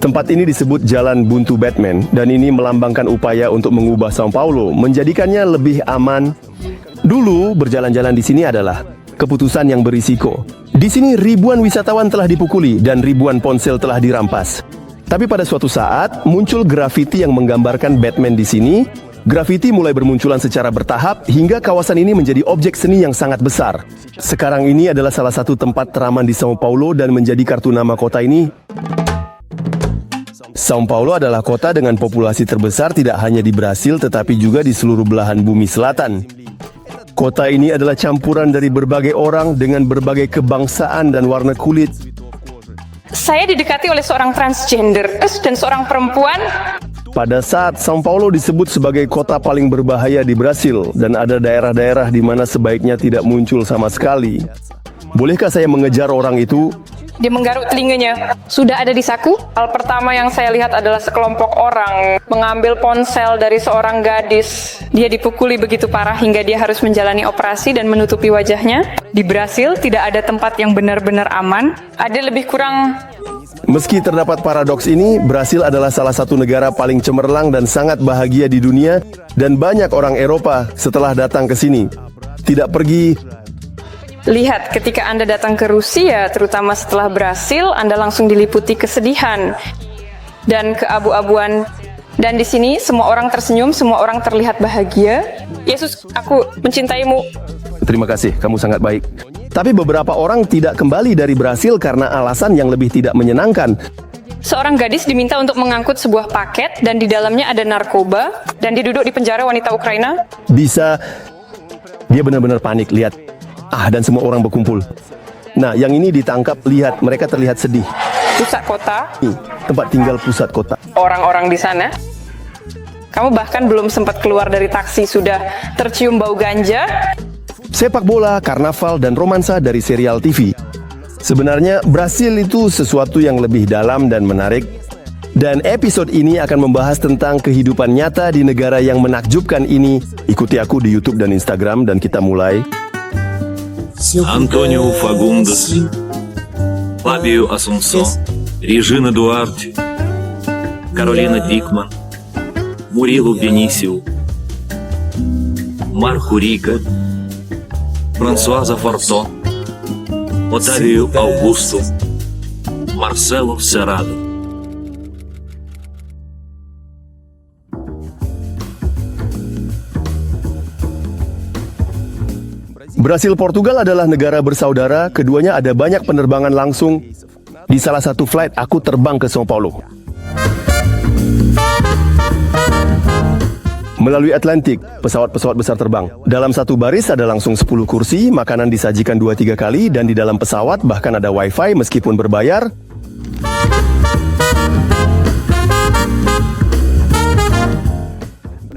Tempat ini disebut Jalan Buntu Batman, dan ini melambangkan upaya untuk mengubah Sao Paulo, menjadikannya lebih aman. Dulu, berjalan-jalan di sini adalah keputusan yang berisiko. Di sini ribuan wisatawan telah dipukuli dan ribuan ponsel telah dirampas. Tapi pada suatu saat, muncul grafiti yang menggambarkan Batman di sini. Grafiti mulai bermunculan secara bertahap hingga kawasan ini menjadi objek seni yang sangat besar. Sekarang ini adalah salah satu tempat teraman di Sao Paulo dan menjadi kartu nama kota ini. Sao Paulo adalah kota dengan populasi terbesar tidak hanya di Brasil tetapi juga di seluruh belahan bumi selatan. Kota ini adalah campuran dari berbagai orang dengan berbagai kebangsaan dan warna kulit. Saya didekati oleh seorang transgender dan seorang perempuan. Pada saat Sao Paulo disebut sebagai kota paling berbahaya di Brasil dan ada daerah-daerah di mana sebaiknya tidak muncul sama sekali. Bolehkah saya mengejar orang itu? Dia menggaruk telinganya. Sudah ada di saku? Hal pertama yang saya lihat adalah sekelompok orang mengambil ponsel dari seorang gadis. Dia dipukuli begitu parah hingga dia harus menjalani operasi dan menutupi wajahnya. Di Brasil tidak ada tempat yang benar-benar aman. Ada lebih kurang... Meski terdapat paradoks ini, Brasil adalah salah satu negara paling cemerlang dan sangat bahagia di dunia, dan banyak orang Eropa setelah datang ke sini tidak pergi. Lihat, ketika Anda datang ke Rusia, terutama setelah Brasil, Anda langsung diliputi kesedihan dan keabu-abuan. Dan di sini semua orang tersenyum, semua orang terlihat bahagia. Yesus, aku mencintaimu. Terima kasih, kamu sangat baik. Tapi beberapa orang tidak kembali dari Brasil karena alasan yang lebih tidak menyenangkan. Seorang gadis diminta untuk mengangkut sebuah paket dan di dalamnya ada narkoba dan diduduk di penjara wanita Ukraina. Dia benar-benar panik, lihat. Dan semua orang berkumpul. Nah, yang ini ditangkap, lihat, mereka terlihat sedih. Pusat kota. Tempat tinggal pusat kota. Orang-orang di sana. Kamu bahkan belum sempat keluar dari taksi, sudah tercium bau ganja. Sepak bola, karnaval, dan romansa dari serial TV. Sebenarnya, Brasil itu sesuatu yang lebih dalam dan menarik. Dan episode ini akan membahas tentang kehidupan nyata di negara yang menakjubkan ini. Ikuti aku di YouTube dan Instagram dan kita mulai. Антонио Фагундес, Фабио Асунсо, Режина Дуарте, Каролина Дикман, Мурило Бенисио, Марко Рига, Франсуаза Фортон, Отавио Аугусто, Марсело Серрадо. Brasil Portugal adalah negara bersaudara, keduanya ada banyak penerbangan langsung. Di salah satu flight, aku terbang ke Sao Paulo. Melalui Atlantik, pesawat-pesawat besar terbang. Dalam satu baris ada langsung 10 kursi, makanan disajikan 2-3 kali, dan di dalam pesawat bahkan ada wifi meskipun berbayar.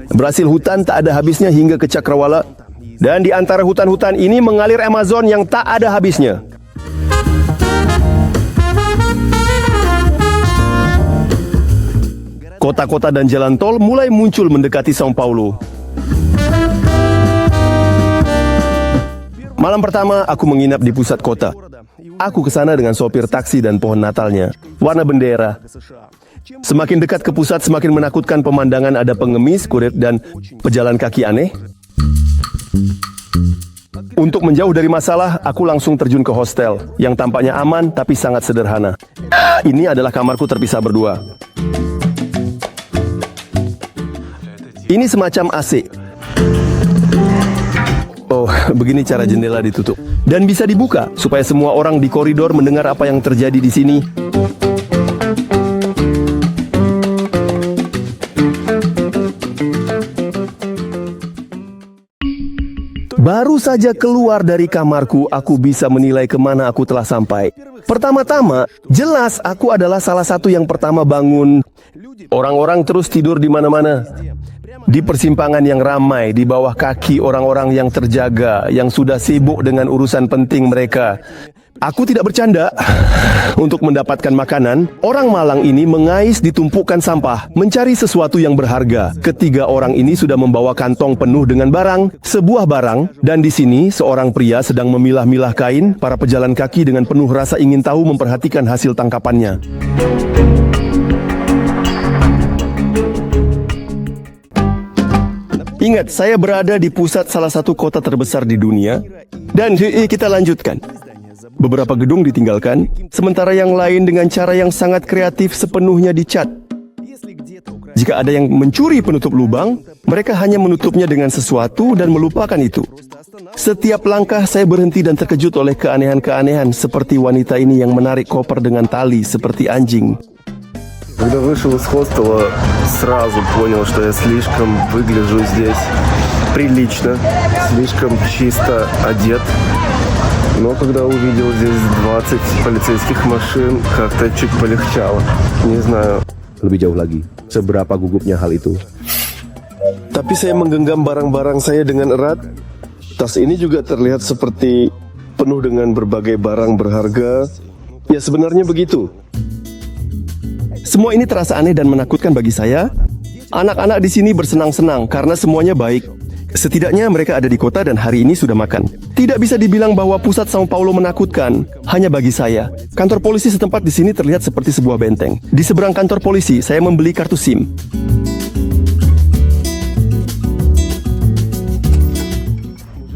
Brasil hutan tak ada habisnya hingga ke Cakrawala. Dan di antara hutan-hutan ini mengalir Amazon yang tak ada habisnya. Kota-kota dan jalan tol mulai muncul mendekati Sao Paulo. Malam pertama, aku menginap di pusat kota. Aku ke sana dengan sopir taksi dan pohon Natalnya, warna bendera. Semakin dekat ke pusat, semakin menakutkan pemandangan, ada pengemis, kurir, dan pejalan kaki aneh. Untuk menjauh dari masalah, aku langsung terjun ke hostel, yang tampaknya aman tapi sangat sederhana. Ini adalah kamarku terpisah berdua. Ini semacam AC. Oh, begini cara jendela ditutup. Dan bisa dibuka, supaya semua orang di koridor mendengar apa yang terjadi di sini. Baru saja keluar dari kamarku, aku bisa menilai kemana aku telah sampai. Pertama-tama, jelas aku adalah salah satu yang pertama bangun. Orang-orang terus tidur di mana-mana. Di persimpangan yang ramai, di bawah kaki orang-orang yang terjaga, yang sudah sibuk dengan urusan penting mereka. Aku tidak bercanda. Untuk mendapatkan makanan, orang malang ini mengais di tumpukan sampah, mencari sesuatu yang berharga. Ketiga orang ini sudah membawa kantong penuh dengan barang, sebuah barang, dan di sini seorang pria sedang memilah-milah kain. Para pejalan kaki dengan penuh rasa ingin tahu memperhatikan hasil tangkapannya. Ingat, saya berada di pusat salah satu kota terbesar di dunia. Dan kita lanjutkan. Beberapa gedung ditinggalkan, sementara yang lain dengan cara yang sangat kreatif sepenuhnya dicat. Jika ada yang mencuri penutup lubang, mereka hanya menutupnya dengan sesuatu dan melupakan itu. Setiap langkah saya berhenti dan terkejut oleh keanehan-keanehan seperti wanita ini yang menarik koper dengan tali seperti anjing. Когда вышел из хостела, сразу понял, что я слишком выгляжу здесь прилично, слишком чисто одет. Но когда увидел здесь 20 полицейских машин, как-то чуть полегчало. Не знаю. Lebih jauh lagi, seberapa gugupnya hal itu. Tapi saya menggenggam barang-barang saya dengan erat. Tas ini juga terlihat seperti penuh dengan berbagai barang berharga. Ya, sebenarnya begitu. Semua ini terasa aneh dan menakutkan bagi saya. Anak-anak di sini bersenang-senang karena semuanya baik. Setidaknya mereka ada di kota dan hari ini sudah makan. Tidak bisa dibilang bahwa pusat Sao Paulo menakutkan, hanya bagi saya. Kantor polisi setempat di sini terlihat seperti sebuah benteng. Di seberang kantor polisi, saya membeli kartu SIM.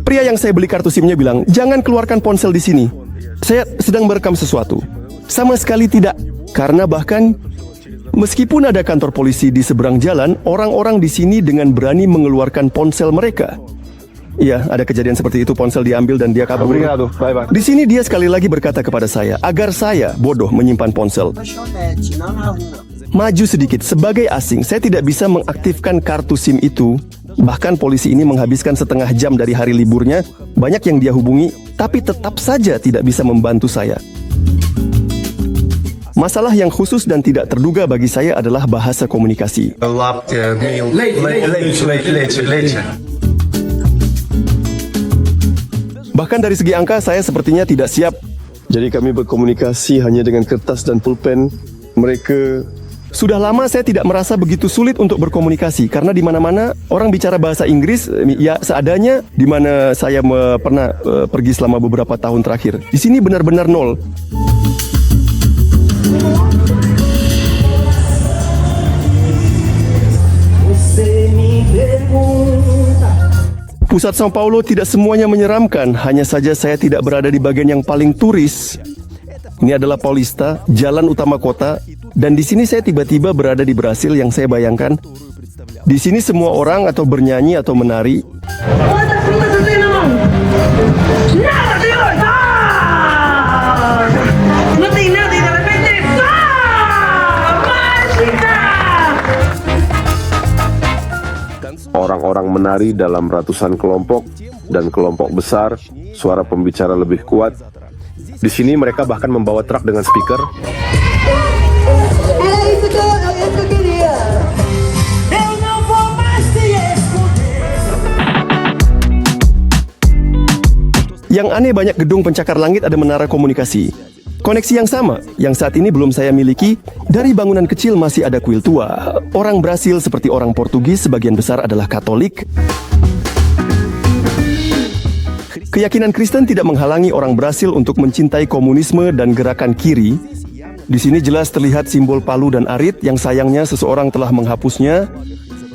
Pria yang saya beli kartu SIM-nya bilang, "Jangan keluarkan ponsel di sini. Saya sedang merekam sesuatu." Sama sekali tidak, karena bahkan meskipun ada kantor polisi di seberang jalan, orang-orang di sini dengan berani mengeluarkan ponsel mereka. Iya, ada kejadian seperti itu, ponsel diambil dan dia kabur. Di sini dia sekali lagi berkata kepada saya, agar saya, bodoh, menyimpan ponsel. Maju sedikit, sebagai asing, saya tidak bisa mengaktifkan kartu SIM itu. Bahkan polisi ini menghabiskan setengah jam dari hari liburnya, banyak yang dia hubungi, tapi tetap saja tidak bisa membantu saya. Masalah yang khusus dan tidak terduga bagi saya adalah bahasa komunikasi. Bahkan dari segi angka saya sepertinya tidak siap. Jadi kami berkomunikasi hanya dengan kertas dan pulpen. Mereka... Sudah lama saya tidak merasa begitu sulit untuk berkomunikasi karena di mana-mana orang bicara bahasa Inggris ya seadanya, di mana saya pernah pergi selama beberapa tahun terakhir. Di sini benar-benar nol. Pusat Sao Paulo tidak semuanya menyeramkan, hanya saja saya tidak berada di bagian yang paling turis. Ini adalah Paulista, jalan utama kota, dan di sini saya tiba-tiba berada di Brasil yang saya bayangkan. Di sini semua orang atau bernyanyi atau menari. Orang-orang menari dalam ratusan kelompok dan kelompok besar, suara pembicara lebih kuat. Di sini mereka bahkan membawa truk dengan speaker. Yang aneh, banyak gedung pencakar langit ada menara komunikasi. Koneksi yang sama, yang saat ini belum saya miliki, dari bangunan kecil masih ada kuil tua. Orang Brasil seperti orang Portugis sebagian besar adalah Katolik. Keyakinan Kristen tidak menghalangi orang Brasil untuk mencintai komunisme dan gerakan kiri. Di sini jelas terlihat simbol palu dan arit yang sayangnya seseorang telah menghapusnya.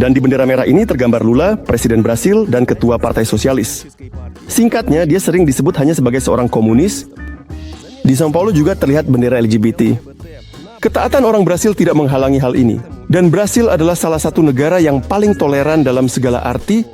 Dan di bendera merah ini tergambar Lula, Presiden Brasil dan Ketua Partai Sosialis. Singkatnya, dia sering disebut hanya sebagai seorang komunis. Di Sao Paulo juga terlihat bendera LGBT. Ketaatan orang Brasil tidak menghalangi hal ini. Dan Brasil adalah salah satu negara yang paling toleran dalam segala arti.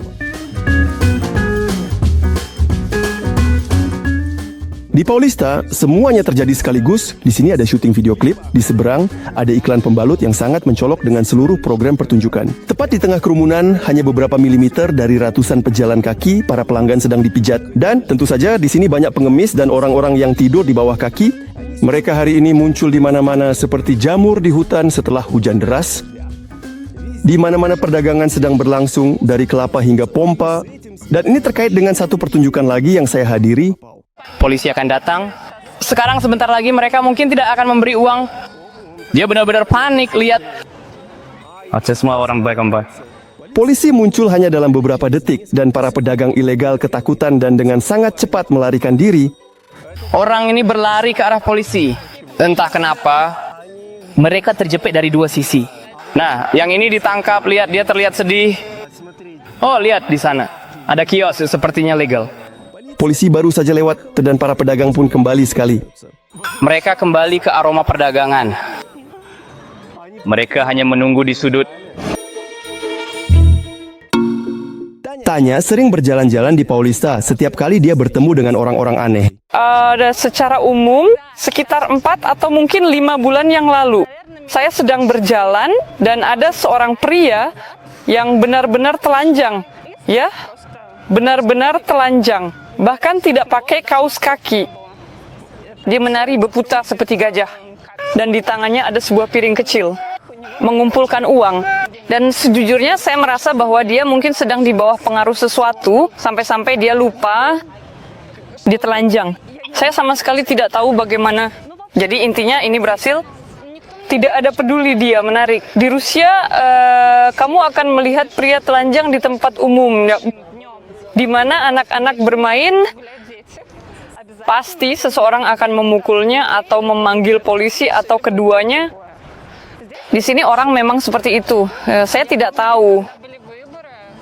Di Paulista, semuanya terjadi sekaligus. Di sini ada syuting video klip. Di seberang, ada iklan pembalut yang sangat mencolok dengan seluruh program pertunjukan. Tepat di tengah kerumunan, hanya beberapa milimeter dari ratusan pejalan kaki, para pelanggan sedang dipijat. Dan tentu saja di sini banyak pengemis dan orang-orang yang tidur di bawah kaki. Mereka hari ini muncul di mana-mana seperti jamur di hutan setelah hujan deras. Di mana-mana perdagangan sedang berlangsung, dari kelapa hingga pompa. Dan ini terkait dengan satu pertunjukan lagi yang saya hadiri. Polisi akan datang. Sekarang sebentar lagi mereka mungkin tidak akan memberi uang. Dia benar-benar panik, lihat. Semua orang baik-baik. Polisi muncul hanya dalam beberapa detik dan para pedagang ilegal ketakutan dan dengan sangat cepat melarikan diri. Orang ini berlari ke arah polisi. Entah kenapa, mereka terjepit dari dua sisi. Nah, yang ini ditangkap, lihat dia terlihat sedih. Oh, lihat di sana. Ada kios, sepertinya legal. Polisi baru saja lewat dan para pedagang pun kembali sekali. Mereka kembali ke aroma perdagangan. Mereka hanya menunggu di sudut. Tanya sering berjalan-jalan di Paulista. Setiap kali dia bertemu dengan orang-orang aneh. Secara umum, sekitar 4 atau mungkin 5 bulan yang lalu, saya sedang berjalan dan ada seorang pria yang benar-benar telanjang. Ya, benar-benar telanjang. Bahkan tidak pakai kaos kaki. Dia menari berputar seperti gajah. Dan di tangannya ada sebuah piring kecil. Mengumpulkan uang. Dan sejujurnya saya merasa bahwa dia mungkin sedang di bawah pengaruh sesuatu. Sampai-sampai dia lupa dia telanjang. Saya sama sekali tidak tahu bagaimana. Jadi intinya ini berhasil. Tidak ada peduli dia menarik. Di Rusia, kamu akan melihat pria telanjang di tempat umum. Di mana anak-anak bermain, pasti seseorang akan memukulnya atau memanggil polisi atau keduanya. Di sini orang memang seperti itu. Saya tidak tahu.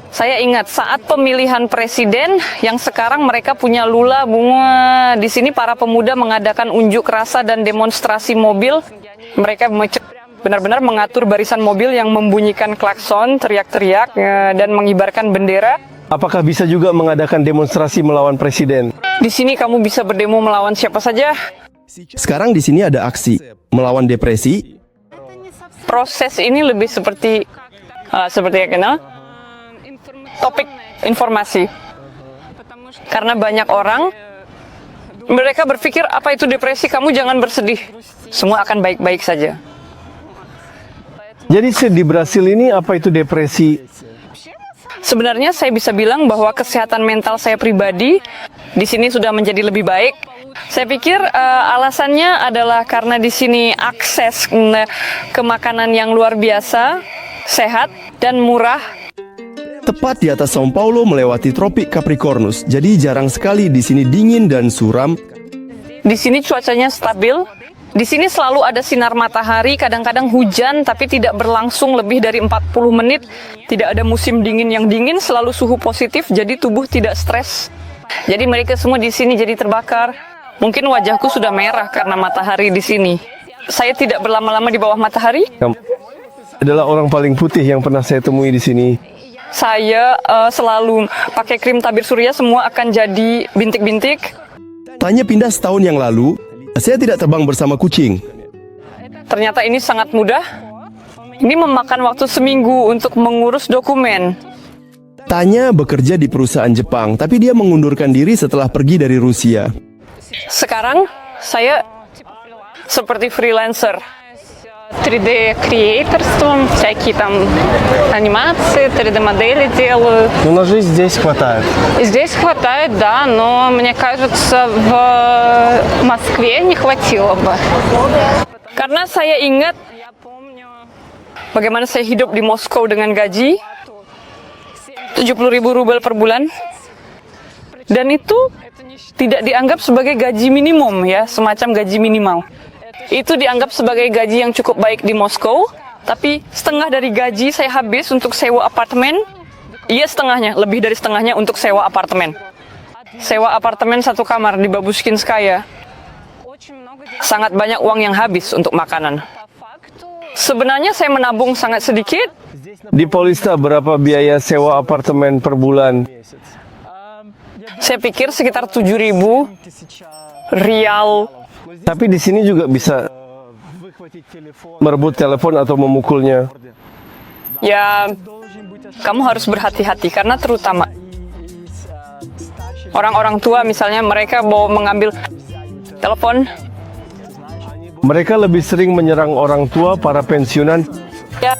Saya ingat saat pemilihan presiden yang sekarang mereka punya lula bunga. Di sini para pemuda mengadakan unjuk rasa dan demonstrasi mobil. Mereka benar-benar mengatur barisan mobil yang membunyikan klakson, teriak-teriak, dan mengibarkan bendera. Apakah bisa juga mengadakan demonstrasi melawan presiden? Di sini kamu bisa berdemo melawan siapa saja. Sekarang di sini ada aksi melawan depresi. Proses ini lebih seperti yang kenal topik informasi. Karena banyak orang mereka berpikir apa itu depresi, kamu jangan bersedih. Semua akan baik-baik saja. Jadi di Brasil ini apa itu depresi? Sebenarnya saya bisa bilang bahwa kesehatan mental saya pribadi di sini sudah menjadi lebih baik. Saya pikir alasannya adalah karena di sini akses ke makanan yang luar biasa, sehat, dan murah. Tepat di atas São Paulo melewati tropik Capricornus, jadi jarang sekali di sini dingin dan suram. Di sini cuacanya stabil. Di sini selalu ada sinar matahari, kadang-kadang hujan, tapi tidak berlangsung lebih dari 40 menit. Tidak ada musim dingin yang dingin, selalu suhu positif, jadi tubuh tidak stres. Jadi mereka semua di sini jadi terbakar. Mungkin wajahku sudah merah karena matahari di sini. Saya tidak berlama-lama di bawah matahari. Kamu adalah orang paling putih yang pernah saya temui di sini. Saya selalu pakai krim tabir surya, semua akan jadi bintik-bintik. Tanya pindah setahun yang lalu, saya tidak terbang bersama kucing. Ternyata ini sangat mudah. Ini memakan waktu seminggu untuk mengurus dokumen. Tanya bekerja di perusahaan Jepang, tapi dia mengundurkan diri setelah pergi dari Rusia. Sekarang saya seperti freelancer. 3D креаторством, всякие там анимации, 3D модели делаю. Ну, на жизнь здесь хватает. Здесь хватает, да, но мне кажется, в Москве не хватило бы. Karena saya ingat bagaimana saya hidup di Moskow dengan gaji 70.000 rubel per bulan. Dan itu tidak dianggap sebagai gaji minimum ya, semacam gaji minimal. Itu dianggap sebagai gaji yang cukup baik di Moskow, tapi setengah dari gaji saya habis untuk sewa apartemen. Iya setengahnya, lebih dari setengahnya untuk sewa apartemen. Sewa apartemen 1 kamar di Babuskinskaya. Sangat banyak uang yang habis untuk makanan. Sebenarnya saya menabung sangat sedikit. Di Paulista berapa biaya sewa apartemen per bulan? Saya pikir sekitar 7.000 rial. Tapi di sini juga bisa merebut telepon atau memukulnya. Ya, kamu harus berhati-hati karena terutama orang-orang tua misalnya mereka mau mengambil telepon. Mereka lebih sering menyerang orang tua, para pensiunan. Ya,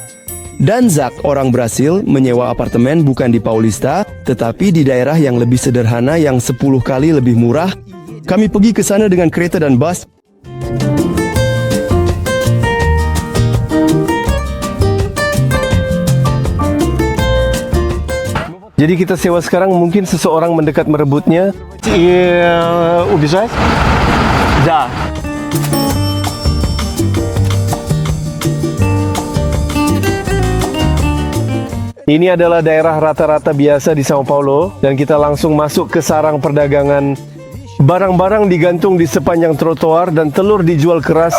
Dan Zak, orang Brasil, menyewa apartemen bukan di Paulista, tetapi di daerah yang lebih sederhana yang 10 kali lebih murah. Kami pergi ke sana dengan kereta dan bus. Jadi kita sewa sekarang, mungkin seseorang mendekat merebutnya. Убежать? Да. Ini adalah daerah rata-rata biasa di Sao Paulo dan kita langsung masuk ke sarang perdagangan. Barang-barang digantung di sepanjang trotoar dan telur dijual keras.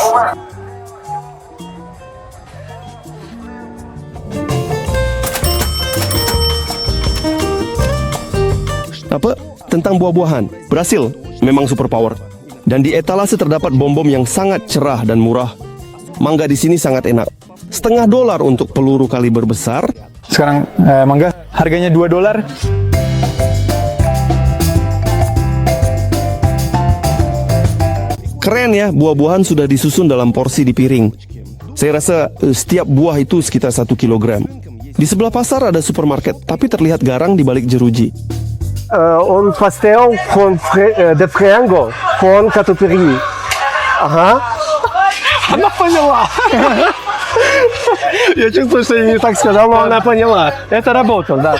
Apa? Tentang buah-buahan. Berhasil. Memang superpower. Dan di etalase terdapat bom-bom yang sangat cerah dan murah. Mangga di sini sangat enak. $0,5 untuk peluru kaliber besar. Sekarang mangga harganya $2. Keren ya, buah-buahan sudah disusun dalam porsi di piring. Saya rasa setiap buah itu sekitar 1 kilogram. Di sebelah pasar ada supermarket, tapi terlihat garang di balik jeruji. Он pastel con de frango, con catupiry. Ага. Она поняла. Я чувствую, что я не так сказал, но она поняла. Это работало, да.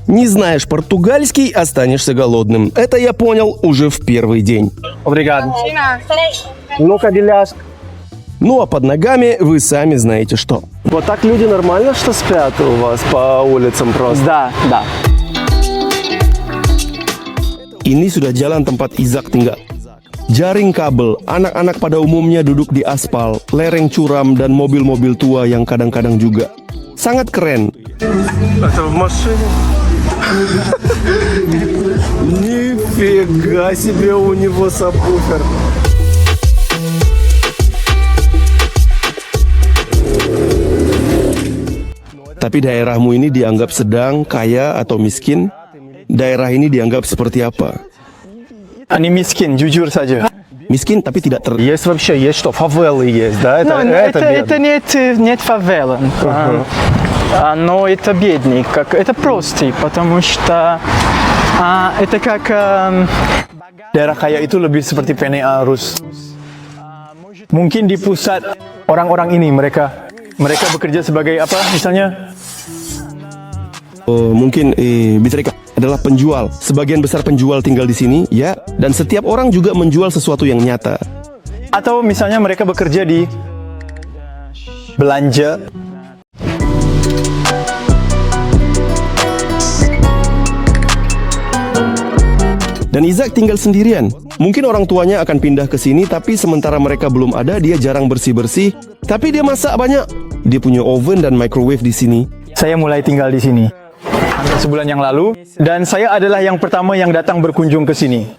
Не знаешь португальский, останешься голодным. Это я понял уже в первый день. Obrigado. Ну-ка, деляшка. Ну а под ногами вы сами знаете что. Вот так люди нормально, что спят у вас по улицам просто? Да, да. Ini sudah jalan tempat Izak tinggal. Jaring kabel, anak-anak pada umumnya duduk di aspal, lereng curam dan mobil-mobil tua yang kadang-kadang juga. Sangat keren. Это в машине. Нифига себе у него сабвуфер. Tapi daerahmu ini dianggap sedang, kaya, atau miskin? Daerah ini dianggap seperti apa? Они miskin, jujur saja. Miskin tapi tidak ter... Есть вообще, есть что, фавелы есть, да? Ну, это нет фавела. Но это бедный, это простый, потому что это как daerah kaya itu lebih seperti Pene Arus. Mungkin di pusat orang-orang ini mereka bekerja sebagai apa misalnya? Mungkin Bitrika adalah penjual. Sebagian besar penjual tinggal di sini, ya. Dan setiap orang juga menjual sesuatu yang nyata. Atau misalnya mereka bekerja di belanja. Dan Izak tinggal sendirian. Mungkin orang tuanya akan pindah ke sini, tapi sementara mereka belum ada, dia jarang bersih-bersih. Tapi dia masak banyak. Dia punya oven dan microwave di sini. Saya mulai tinggal di sini sebulan yang lalu, dan saya adalah yang pertama yang datang berkunjung ke sini.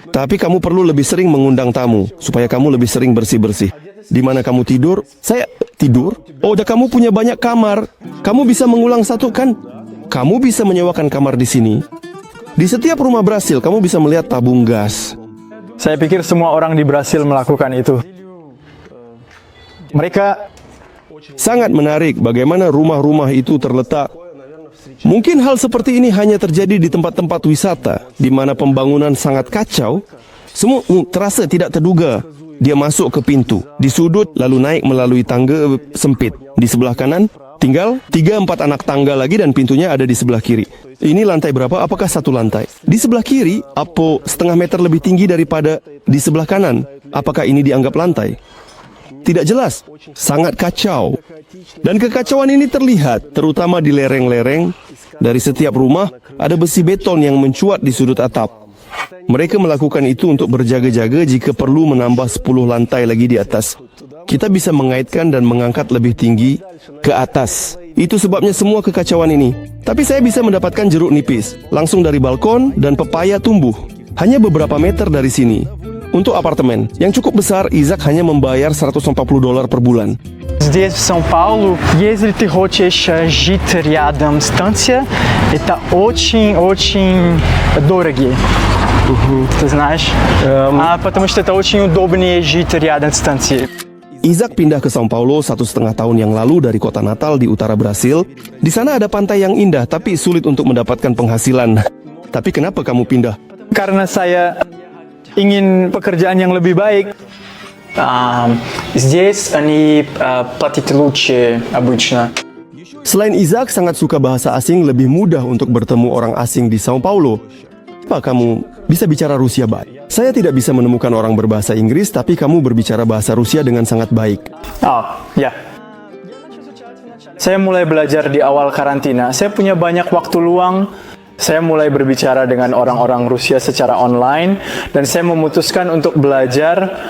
Tapi kamu perlu lebih sering mengundang tamu, supaya kamu lebih sering bersih-bersih. Di mana kamu tidur? Saya tidur. Oh, udah kamu punya banyak kamar. Kamu bisa mengulang satu kan? Kamu bisa menyewakan kamar di sini. Di setiap rumah Brasil, kamu bisa melihat tabung gas. Saya pikir semua orang di Brasil melakukan itu. Mereka sangat menarik bagaimana rumah-rumah itu terletak. Mungkin hal seperti ini hanya terjadi di tempat-tempat wisata, di mana pembangunan sangat kacau. Semua terasa tidak terduga. Dia masuk ke pintu, di sudut, lalu naik melalui tangga sempit. Di sebelah kanan, tinggal 3-4 anak tangga lagi dan pintunya ada di sebelah kiri. Ini lantai berapa? Apakah satu lantai? Di sebelah kiri, apa setengah meter lebih tinggi daripada di sebelah kanan? Apakah ini dianggap lantai? Tidak jelas, sangat kacau. Dan kekacauan ini terlihat terutama di lereng-lereng. Dari setiap rumah ada besi beton yang mencuat di sudut atap. Mereka melakukan itu untuk berjaga-jaga jika perlu menambah 10 lantai lagi di atas. Kita bisa mengaitkan dan mengangkat lebih tinggi ke atas. Itu sebabnya semua kekacauan ini. Tapi saya bisa mendapatkan jeruk nipis langsung dari balkon dan pepaya tumbuh hanya beberapa meter dari sini. Untuk apartemen yang cukup besar, Izak hanya membayar $140 per bulan. Здесь, в São Paulo, если ты хочешь жить рядом станция, это очень дорого. Ты знаешь? Потому что это очень удобнее жить рядом станции. Izak pindah ke São Paulo 1,5 tahun yang lalu dari kota natal di utara Brasil. Di sana ada pantai yang indah, tapi sulit untuk mendapatkan penghasilan. Tapi kenapa kamu pindah? Karena saya ingin pekerjaan yang lebih baik. Здесь они платят лучше обычно. Selain Izak sangat suka bahasa asing, lebih mudah untuk bertemu orang asing di São Paulo. Apa kamu bisa bicara Rusia baik? Saya tidak bisa menemukan orang berbahasa Inggris, tapi kamu berbicara bahasa Rusia dengan sangat baik. Oh, ya. Saya mulai belajar di awal karantina. Saya punya banyak waktu luang. Saya mulai berbicara dengan orang-orang Rusia secara online. Dan saya memutuskan untuk belajar.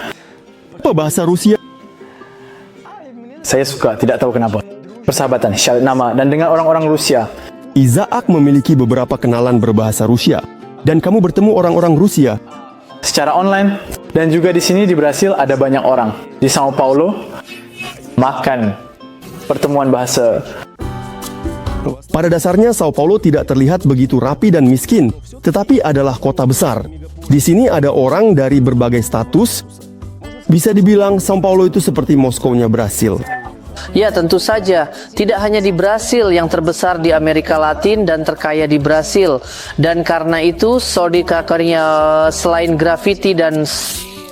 Apa bahasa Rusia? Saya suka, tidak tahu kenapa. Persahabatan, syarat nama, dan dengan orang-orang Rusia. Izaak memiliki beberapa kenalan berbahasa Rusia. Dan kamu bertemu orang-orang Rusia. Secara online. Dan juga di sini di Brasil ada banyak orang. Di Sao Paulo, makan. Pertemuan bahasa. Pada dasarnya Sao Paulo tidak terlihat begitu rapi dan miskin, tetapi adalah kota besar. Di sini ada orang dari berbagai status. Bisa dibilang Sao Paulo itu seperti Moskow-nya Brasil. Ya, tentu saja. Tidak hanya di Brasil yang terbesar di Amerika Latin dan terkaya di Brasil. Dan karena itu, selain grafiti dan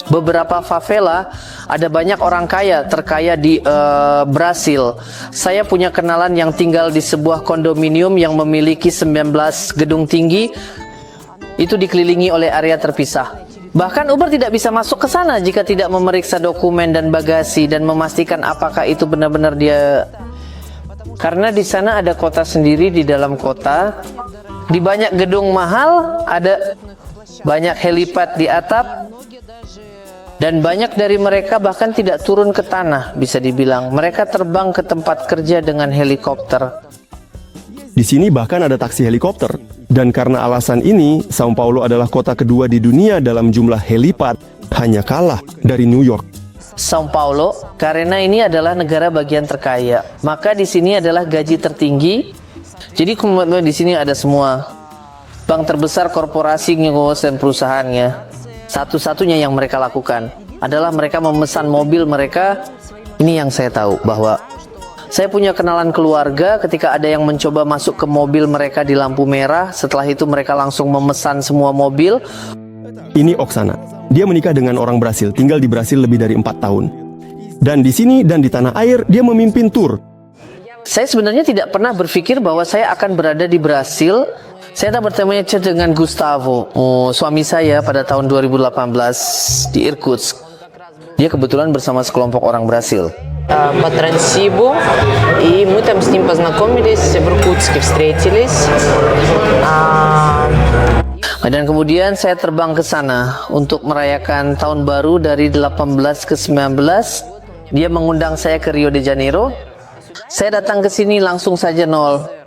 beberapa favela, ada banyak orang kaya terkaya di Brasil. Saya punya kenalan yang tinggal di sebuah kondominium yang memiliki 19 gedung tinggi. Itu dikelilingi oleh area terpisah. Bahkan Uber tidak bisa masuk ke sana jika tidak memeriksa dokumen dan bagasi dan memastikan apakah itu benar-benar dia. Karena di sana ada kota sendiri di dalam kota. Di banyak gedung mahal ada banyak helipad di atap. Dan banyak dari mereka bahkan tidak turun ke tanah, bisa dibilang. Mereka terbang ke tempat kerja dengan helikopter. Di sini bahkan ada taksi helikopter. Dan karena alasan ini, Sao Paulo adalah kota kedua di dunia dalam jumlah helipad, hanya kalah dari New York. Sao Paulo, karena ini adalah negara bagian terkaya. Maka di sini adalah gaji tertinggi. Jadi di sini ada semua. Bank terbesar, korporasi, dan perusahaannya. Satu-satunya yang mereka lakukan adalah mereka memesan mobil mereka. Ini yang saya tahu, bahwa saya punya kenalan keluarga ketika ada yang mencoba masuk ke mobil mereka di lampu merah. Setelah itu mereka langsung memesan semua mobil. Ini Oksana. Dia menikah dengan orang Brasil, tinggal di Brasil lebih dari 4 tahun. Dan di sini dan di tanah air dia memimpin tur. Saya sebenarnya tidak pernah berpikir bahwa saya akan berada di Brasil. Saya tak bertemu dengan Gustavo, suami saya pada tahun 2018 di Irkutsk. Dia kebetulan bersama sekelompok orang Brasil. По Транссибу, и мы там с ним познакомились, в Иркутске встретились. Dan kemudian saya terbang ke sana untuk merayakan tahun baru dari 18 ke 19. Dia mengundang saya ke Rio de Janeiro. Saya datang ke sini langsung saja nol.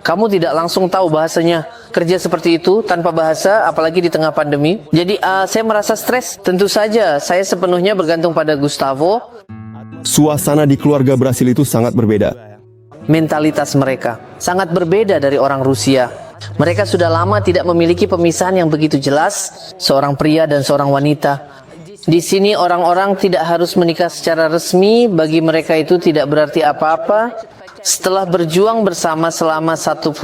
Kamu tidak langsung tahu bahasanya. Kerja seperti itu tanpa bahasa, apalagi di tengah pandemi. Jadi saya merasa stres. Tentu saja saya sepenuhnya bergantung pada Gustavo. Suasana di keluarga Brasil itu sangat berbeda. Mentalitas mereka sangat berbeda dari orang Rusia. Mereka sudah lama tidak memiliki pemisahan yang begitu jelas, seorang pria dan seorang wanita. Di sini orang-orang tidak harus menikah secara resmi. Bagi mereka itu tidak berarti apa-apa. Setelah berjuang bersama selama 15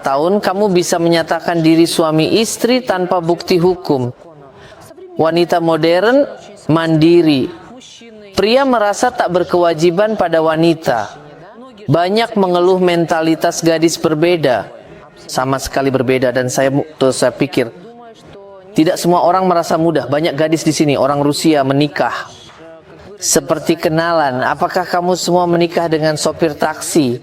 tahun, kamu bisa menyatakan diri suami istri tanpa bukti hukum. Wanita modern, mandiri. Pria merasa tak berkewajiban pada wanita. Banyak mengeluh mentalitas gadis berbeda. Sama sekali berbeda, dan saya pikir tidak semua orang merasa mudah. Banyak gadis di sini, orang Rusia menikah. Seperti kenalan, apakah kamu semua menikah dengan sopir taksi?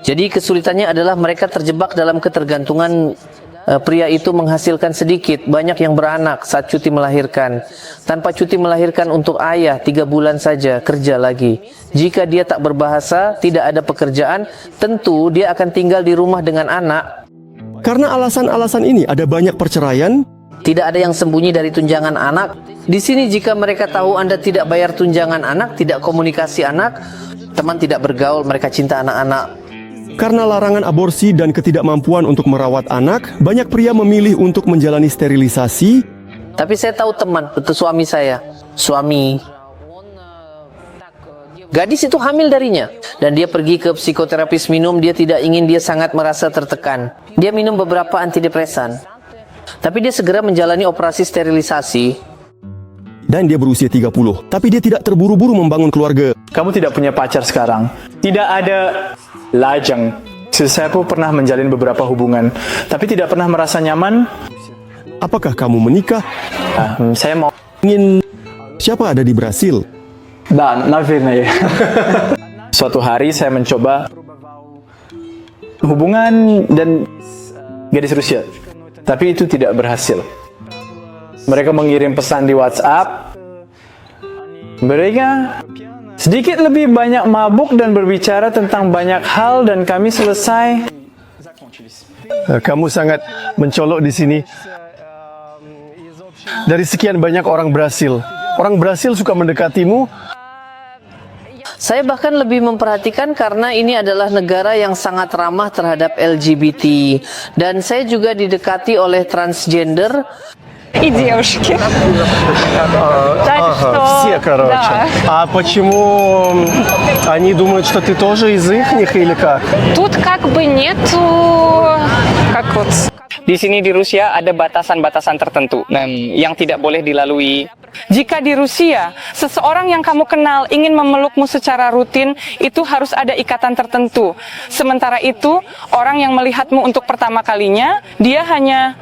Jadi kesulitannya adalah mereka terjebak dalam ketergantungan. Pria itu menghasilkan sedikit, banyak yang beranak saat cuti melahirkan. Tanpa cuti melahirkan untuk ayah, 3 bulan saja kerja lagi. Jika dia tak berbahasa, tidak ada pekerjaan, tentu dia akan tinggal di rumah dengan anak. Karena alasan-alasan ini ada banyak perceraian. Tidak ada yang sembunyi dari tunjangan anak. Di sini jika mereka tahu Anda tidak bayar tunjangan anak, tidak komunikasi anak, teman tidak bergaul, mereka cinta anak-anak. Karena larangan aborsi dan ketidakmampuan untuk merawat anak, banyak pria memilih untuk menjalani sterilisasi. Tapi saya tahu teman, betul suami saya. Suami. Gadis itu hamil darinya. Dan dia pergi ke psikoterapis minum, dia tidak ingin, dia sangat merasa tertekan. Dia minum beberapa antidepresan. Tapi dia segera menjalani operasi sterilisasi. Dan dia berusia 30. Tapi dia tidak terburu-buru membangun keluarga. Kamu tidak punya pacar sekarang. Tidak ada lajang. Saya pun pernah menjalin beberapa hubungan. Tapi tidak pernah merasa nyaman. Apakah kamu menikah? Saya mau. Ingin. Siapa ada di Brasil? Да, наверное. Suatu hari saya mencoba hubungan dan gadis Rusia, tapi itu tidak berhasil. Mereka mengirim pesan di WhatsApp. Mereka sedikit lebih banyak mabuk dan berbicara tentang banyak hal dan kami selesai. Kamu sangat mencolok di sini. Dari sekian banyak orang Brasil suka mendekatimu. Saya bahkan lebih memperhatikan karena ini adalah negara yang sangat ramah terhadap LGBT. Dan saya juga didekati oleh transgender. И девушки. Все, короче. А почему они думают, что ты тоже из их или как? Тут как бы нету, как вот. Di sini di Rusia ada batasan-batasan tertentu yang tidak boleh dilalui. Jika di Rusia, seseorang yang kamu kenal ingin memelukmu secara rutin, itu harus ada ikatan tertentu. Sementara itu, orang yang melihatmu untuk pertama kalinya, dia hanya...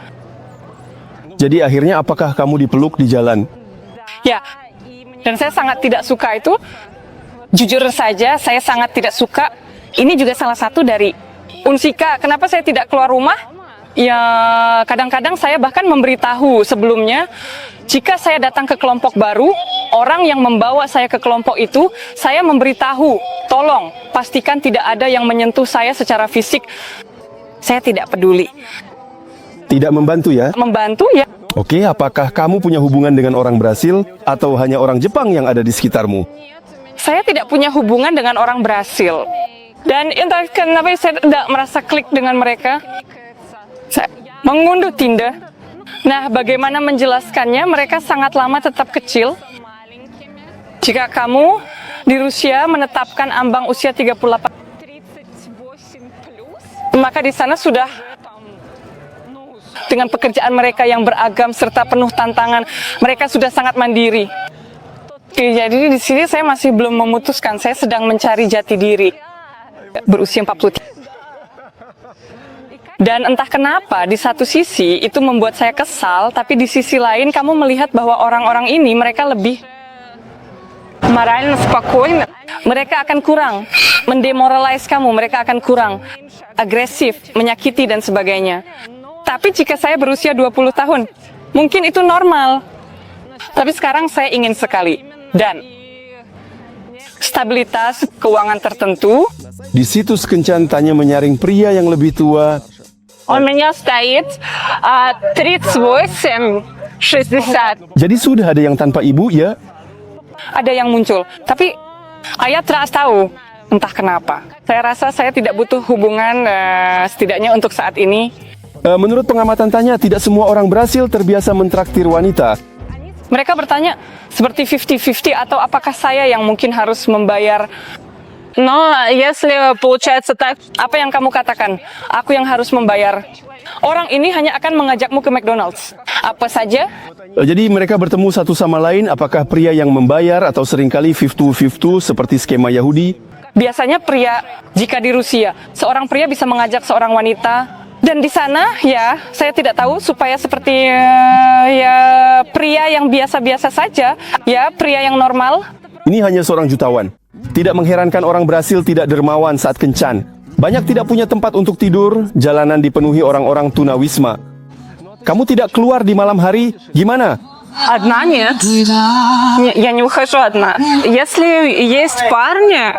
Jadi akhirnya apakah kamu dipeluk di jalan? Ya, dan saya sangat tidak suka itu. Jujur saja, saya sangat tidak suka. Ini juga salah satu dari Unsika. Kenapa saya tidak keluar rumah? Ya, kadang-kadang saya bahkan memberitahu sebelumnya, jika saya datang ke kelompok baru, orang yang membawa saya ke kelompok itu, saya memberitahu, tolong pastikan tidak ada yang menyentuh saya secara fisik. Saya tidak peduli. Tidak membantu ya? Membantu ya. Oke, apakah kamu punya hubungan dengan orang Brasil atau hanya orang Jepang yang ada di sekitarmu? Saya tidak punya hubungan dengan orang Brasil. Dan entah kenapa saya tidak merasa klik dengan mereka. Saya mengunduh Tinder. Nah, bagaimana menjelaskannya? Mereka sangat lama tetap kecil. Jika kamu di Rusia menetapkan ambang usia 38, maka di sana sudah dengan pekerjaan mereka yang beragam serta penuh tantangan, mereka sudah sangat mandiri. Jadi di sini saya masih belum memutuskan. Saya sedang mencari jati diri. Berusia 43. Dan entah kenapa di satu sisi itu membuat saya kesal, tapi di sisi lain kamu melihat bahwa orang-orang ini mereka lebih Морально спокойно. mereka akan kurang mendemoralize kamu, mereka akan kurang agresif, menyakiti dan sebagainya. Tapi jika saya berusia 20 tahun, mungkin itu normal. Tapi sekarang saya ingin sekali dan stabilitas keuangan tertentu. Di situs Kencan tanya menyaring pria yang lebih tua. У меня стоит 38-60. Jadi sudah ada yang tanpa ibu ya? Ada yang muncul, tapi ayah tidak tahu entah kenapa. Saya rasa saya tidak butuh hubungan setidaknya untuk saat ini. Menurut pengamatan tanya, tidak semua orang Brasil terbiasa mentraktir wanita. Mereka bertanya seperti 50-50 atau apakah saya yang mungkin harus membayar. Но если получается так, Apa yang kamu katakan? Aku yang harus membayar. Orang ini hanya akan mengajakmu ke McDonald's. Apa saja? Jadi mereka bertemu satu sama lain, apakah pria yang membayar atau seringkali 50-50 seperti skema Yahudi? Biasanya pria, jika di Rusia, seorang pria bisa mengajak seorang wanita. Dan di sana, ya, saya tidak tahu supaya seperti ya pria yang biasa-biasa saja, ya pria yang normal. Ini hanya seorang jutawan. Tidak mengherankan orang Brasil tidak dermawan saat kencan. Banyak tidak punya tempat untuk tidur, jalanan dipenuhi orang-orang tunawisma. Kamu tidak keluar di malam hari, gimana? одна нет. Я не выхожу одна. Если есть парни,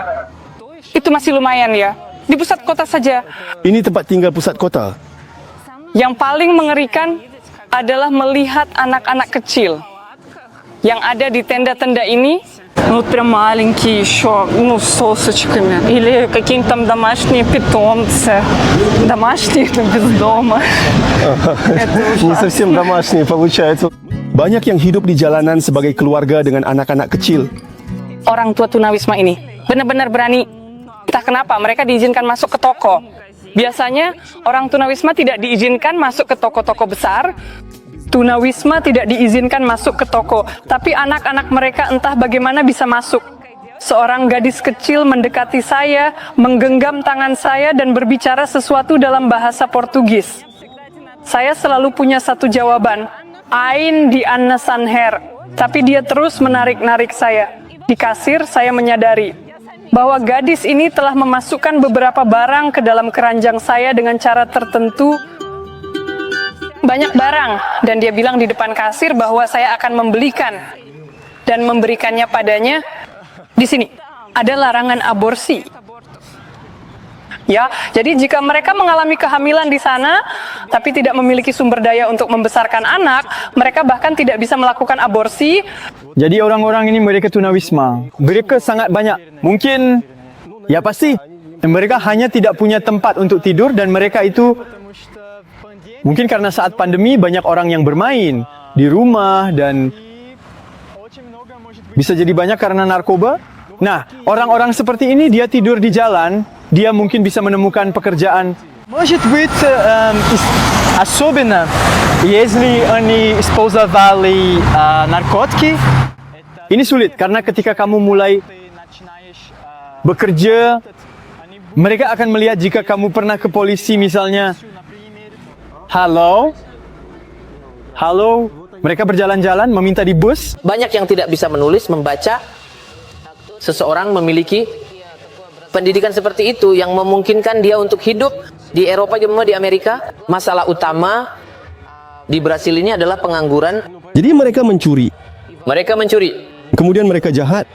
Itu masih lumayan ya, di pusat kota saja. Ini tempat tinggal pusat kota. Yang paling mengerikan adalah melihat anak-anak kecil yang ada di tenda-tenda ini. ну вот прям маленькие еще, ну с сосочками. Или какие-нибудь там домашние питомцы. Домашние, но без дома. Ini совсем домашние получается. Banyak yang hidup di jalanan sebagai keluarga dengan anak-anak kecil. Orang tua tunawisma ini benar-benar berani. Entah kenapa mereka diizinkan masuk ke toko. Biasanya orang tunawisma tidak diizinkan masuk ke toko-toko besar. Tunawisma tidak diizinkan masuk ke toko, tapi anak-anak mereka entah bagaimana bisa masuk. Seorang gadis kecil mendekati saya, menggenggam tangan saya dan berbicara sesuatu dalam bahasa Portugis. Saya selalu punya satu jawaban, Ain di Anna Sanher, tapi dia terus menarik-narik saya. Di kasir, saya menyadari bahwa gadis ini telah memasukkan beberapa barang ke dalam keranjang saya dengan cara tertentu. Banyak barang, dan dia bilang di depan kasir bahwa saya akan membelikan dan memberikannya padanya. Di sini ada larangan aborsi. Ya, jadi jika mereka mengalami kehamilan di sana, tapi tidak memiliki sumber daya untuk membesarkan anak, mereka bahkan tidak bisa melakukan aborsi. Jadi orang-orang ini mereka tunawisma. Mereka sangat banyak. Mungkin, ya pasti, mereka hanya tidak punya tempat untuk tidur dan mereka itu, mungkin karena saat pandemi banyak orang yang bermain di rumah dan bisa jadi banyak karena narkoba. Nah, orang-orang seperti ini dia tidur di jalan, dia mungkin bisa menemukan pekerjaan. Может быть, особенно, если они использовали наркотики. Ini sulit, karena ketika kamu mulai bekerja, mereka akan melihat jika kamu pernah ke polisi misalnya. Halo? Halo? Mereka berjalan-jalan, meminta di bus. Banyak yang tidak bisa menulis, membaca. Seseorang memiliki pendidikan seperti itu yang memungkinkan dia untuk hidup di Eropa, di Amerika. Masalah utama di Brasil ini adalah pengangguran. Jadi mereka mencuri. Mereka mencuri. Kemudian mereka jahat.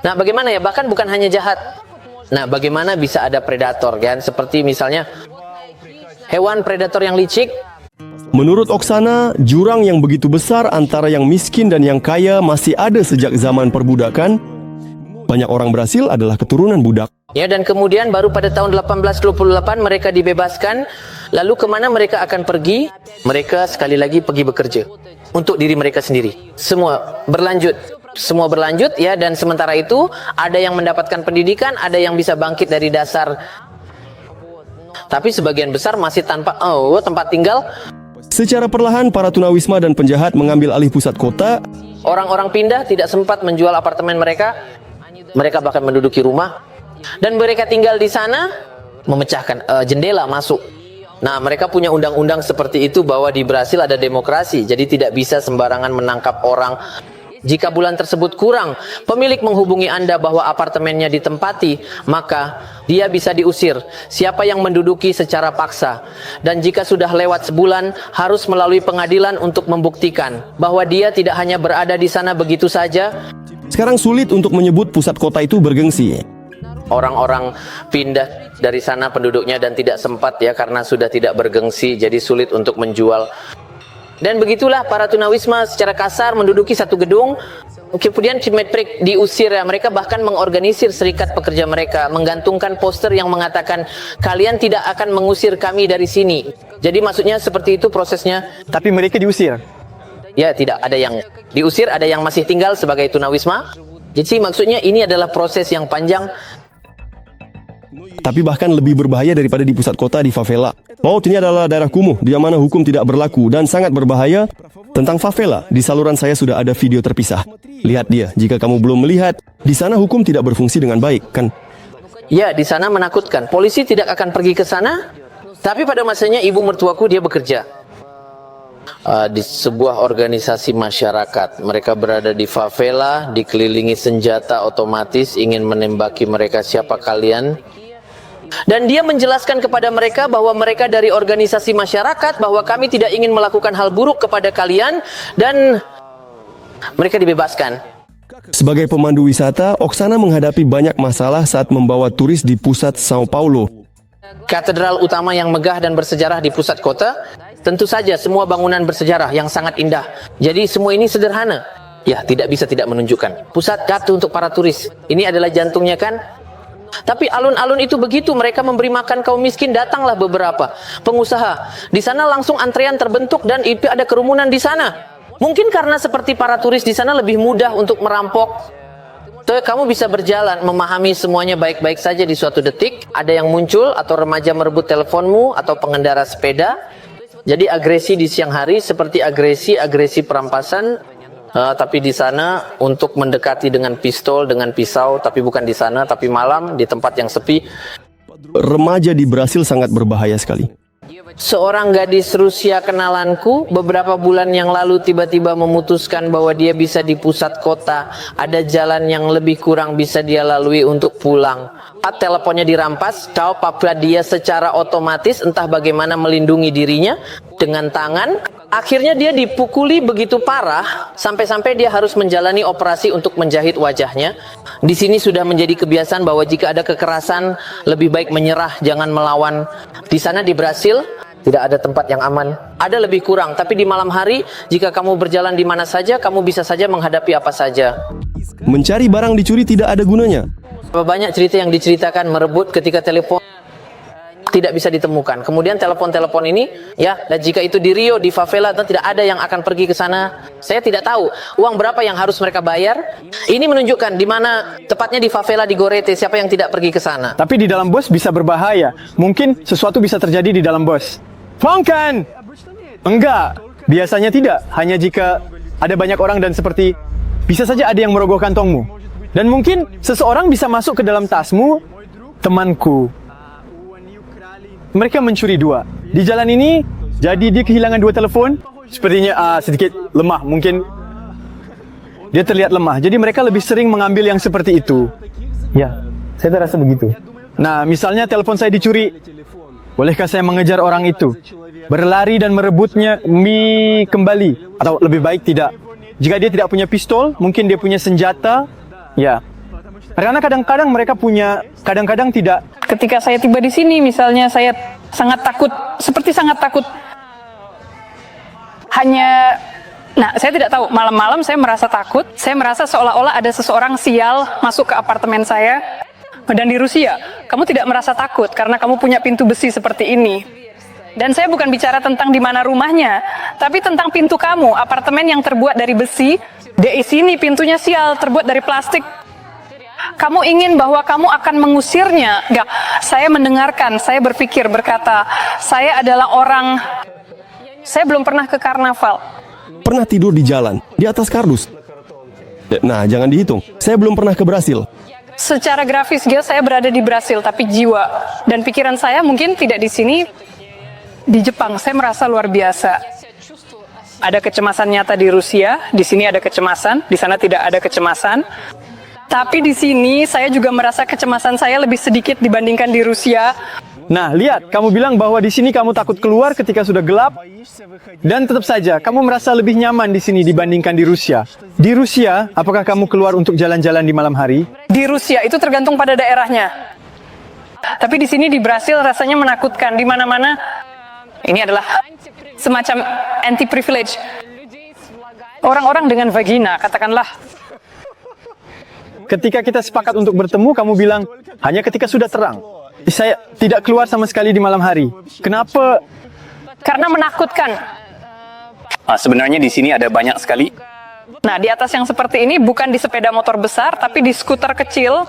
Nah, bagaimana ya? Bahkan bukan hanya jahat. Nah, bagaimana bisa ada predator kan? Seperti misalnya hewan predator yang licik. Menurut Oksana, jurang yang begitu besar antara yang miskin dan yang kaya masih ada sejak zaman perbudakan. Banyak orang Brasil adalah keturunan budak. Ya, dan kemudian baru pada tahun 1828 mereka dibebaskan. Lalu kemana mereka akan pergi? Mereka sekali lagi pergi bekerja untuk diri mereka sendiri. Semua berlanjut ya, dan sementara itu ada yang mendapatkan pendidikan, ada yang bisa bangkit dari dasar. Tapi sebagian besar masih tanpa tempat tinggal. Secara perlahan para tunawisma dan penjahat mengambil alih pusat kota. Orang-orang pindah, tidak sempat menjual apartemen mereka. Mereka bahkan menduduki rumah dan mereka tinggal di sana, memecahkan jendela masuk. Nah, mereka punya undang-undang seperti itu bahwa di Brasil ada demokrasi, jadi tidak bisa sembarangan menangkap orang. Jika bulan tersebut kurang, pemilik menghubungi Anda bahwa apartemennya ditempati, maka dia bisa diusir. Siapa yang menduduki secara paksa. Dan jika sudah lewat sebulan, harus melalui pengadilan untuk membuktikan bahwa dia tidak hanya berada di sana begitu saja. Sekarang sulit untuk menyebut pusat kota itu bergengsi. Orang-orang pindah dari sana penduduknya dan tidak sempat ya karena sudah tidak bergengsi, jadi sulit untuk menjual. Dan begitulah para tunawisma secara kasar menduduki satu gedung. Kemudian Cimetrik diusir ya. Mereka bahkan mengorganisir serikat pekerja mereka, menggantungkan poster yang mengatakan kalian tidak akan mengusir kami dari sini. Jadi maksudnya seperti itu prosesnya. Tapi mereka diusir. Ya, tidak ada yang diusir, ada yang masih tinggal sebagai tunawisma. Jadi maksudnya ini adalah proses yang panjang. Tapi bahkan lebih berbahaya daripada di pusat kota di favela. Laut ini adalah daerah kumuh di mana hukum tidak berlaku dan sangat berbahaya. Tentang favela, di saluran saya sudah ada video terpisah. Lihat dia, jika kamu belum melihat, di sana hukum tidak berfungsi dengan baik, kan? Ya, di sana menakutkan. Polisi tidak akan pergi ke sana. Tapi pada masanya ibu mertuaku dia bekerja di sebuah organisasi masyarakat. Mereka berada di favela, dikelilingi senjata otomatis, ingin menembaki mereka, siapa kalian? Dan dia menjelaskan kepada mereka bahwa mereka dari organisasi masyarakat, bahwa kami tidak ingin melakukan hal buruk kepada kalian, dan mereka dibebaskan. Sebagai pemandu wisata, Oksana menghadapi banyak masalah saat membawa turis di pusat Sao Paulo. Katedral utama yang megah dan bersejarah di pusat kota, tentu saja semua bangunan bersejarah yang sangat indah. Jadi semua ini sederhana. Ya, tidak bisa tidak menunjukkan. Pusat datu untuk para turis. Ini adalah jantungnya kan? Tapi alun-alun itu begitu, mereka memberi makan kaum miskin, datanglah beberapa pengusaha. Di sana langsung antrean terbentuk dan itu ada kerumunan di sana. Mungkin karena seperti para turis di sana lebih mudah untuk merampok. Kamu bisa berjalan, memahami semuanya baik-baik saja di suatu detik. Ada yang muncul atau remaja merebut teleponmu atau pengendara sepeda. Jadi agresi di siang hari seperti agresi perampasan. Tapi di sana untuk mendekati dengan pistol, dengan pisau, tapi bukan di sana, tapi malam di tempat yang sepi. Remaja di Brasil sangat berbahaya sekali. Seorang gadis Rusia kenalanku beberapa bulan yang lalu tiba-tiba memutuskan bahwa dia bisa di pusat kota. Ada jalan yang lebih kurang bisa dia lalui untuk pulang. Teleponnya dirampas, apabila dia secara otomatis entah bagaimana melindungi dirinya dengan tangan. Akhirnya dia dipukuli begitu parah sampai-sampai dia harus menjalani operasi untuk menjahit wajahnya. Di sini sudah menjadi kebiasaan bahwa jika ada kekerasan lebih baik menyerah, jangan melawan. Di sana di Brasil tidak ada tempat yang aman. Ada lebih kurang, tapi di malam hari jika kamu berjalan di mana saja, kamu bisa saja menghadapi apa saja. Mencari barang dicuri tidak ada gunanya. Banyak cerita yang diceritakan merebut ketika telepon tidak bisa ditemukan. Kemudian telepon-telepon ini, ya, dan jika itu di Rio, di favela, tidak ada yang akan pergi ke sana. Saya tidak tahu uang berapa yang harus mereka bayar. Ini menunjukkan di mana tepatnya di favela di Gorete, siapa yang tidak pergi ke sana. Tapi di dalam bus bisa berbahaya. Mungkin sesuatu bisa terjadi di dalam bus. Bukan? Enggak. Biasanya tidak. Hanya jika ada banyak orang dan seperti bisa saja ada yang merogoh kantongmu. Dan mungkin seseorang bisa masuk ke dalam tasmu. Temanku, mereka mencuri 2. Di jalan ini, jadi dia kehilangan 2 telepon. Sepertinya sedikit lemah. Mungkin dia terlihat lemah. Jadi mereka lebih sering mengambil yang seperti itu. Ya, saya terasa begitu. Nah, misalnya telepon saya dicuri. Bolehkah saya mengejar orang itu? Berlari dan merebutnya kembali. Atau lebih baik tidak. Jika dia tidak punya pistol, mungkin dia punya senjata. Ya. Karena kadang-kadang mereka punya, kadang-kadang tidak. Ketika saya tiba di sini, misalnya saya sangat takut, seperti sangat takut. Saya tidak tahu, malam-malam saya merasa takut. Saya merasa seolah-olah ada seseorang sial masuk ke apartemen saya. Dan di Rusia, kamu tidak merasa takut karena kamu punya pintu besi seperti ini. Dan saya bukan bicara tentang di mana rumahnya, tapi tentang pintu kamu, apartemen yang terbuat dari besi. Di sini pintunya sial, terbuat dari plastik. Kamu ingin bahwa kamu akan mengusirnya? Enggak, saya mendengarkan, saya berpikir, berkata, saya adalah orang, saya belum pernah ke karnaval. Pernah tidur di jalan, di atas kardus. Nah, jangan dihitung. Saya belum pernah ke Brasil. Secara grafis saya berada di Brasil, tapi jiwa dan pikiran saya mungkin tidak di sini, di Jepang. Saya merasa luar biasa. Ada kecemasan nyata di Rusia, di sini ada kecemasan, di sana tidak ada kecemasan. Tapi di sini saya juga merasa kecemasan saya lebih sedikit dibandingkan di Rusia. Nah, lihat, kamu bilang bahwa di sini kamu takut keluar ketika sudah gelap. Dan tetap saja, kamu merasa lebih nyaman di sini dibandingkan di Rusia. Di Rusia, apakah kamu keluar untuk jalan-jalan di malam hari? Di Rusia, itu tergantung pada daerahnya. Tapi di sini di Brasil rasanya menakutkan. Di mana-mana, ini adalah semacam anti-privilege. Orang-orang dengan vagina, katakanlah. Ketika kita sepakat untuk bertemu, kamu bilang, hanya ketika sudah terang. Saya tidak keluar sama sekali di malam hari. Kenapa? Karena menakutkan. Sebenarnya di sini ada banyak sekali. Nah, di atas yang seperti ini bukan di sepeda motor besar, tapi di skuter kecil.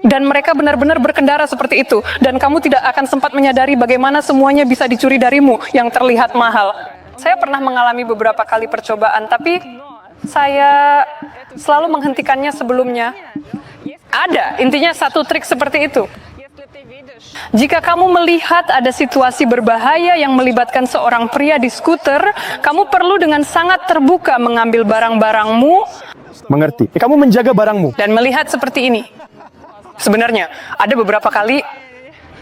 Dan mereka benar-benar berkendara seperti itu. Dan kamu tidak akan sempat menyadari bagaimana semuanya bisa dicuri darimu yang terlihat mahal. Saya pernah mengalami beberapa kali percobaan, tapi saya selalu menghentikannya sebelumnya. Ada, intinya satu trik seperti itu. Jika kamu melihat ada situasi berbahaya yang melibatkan seorang pria di skuter, kamu perlu dengan sangat terbuka mengambil barang-barangmu. Mengerti. Kamu menjaga barangmu. Dan melihat seperti ini. Sebenarnya, ada beberapa kali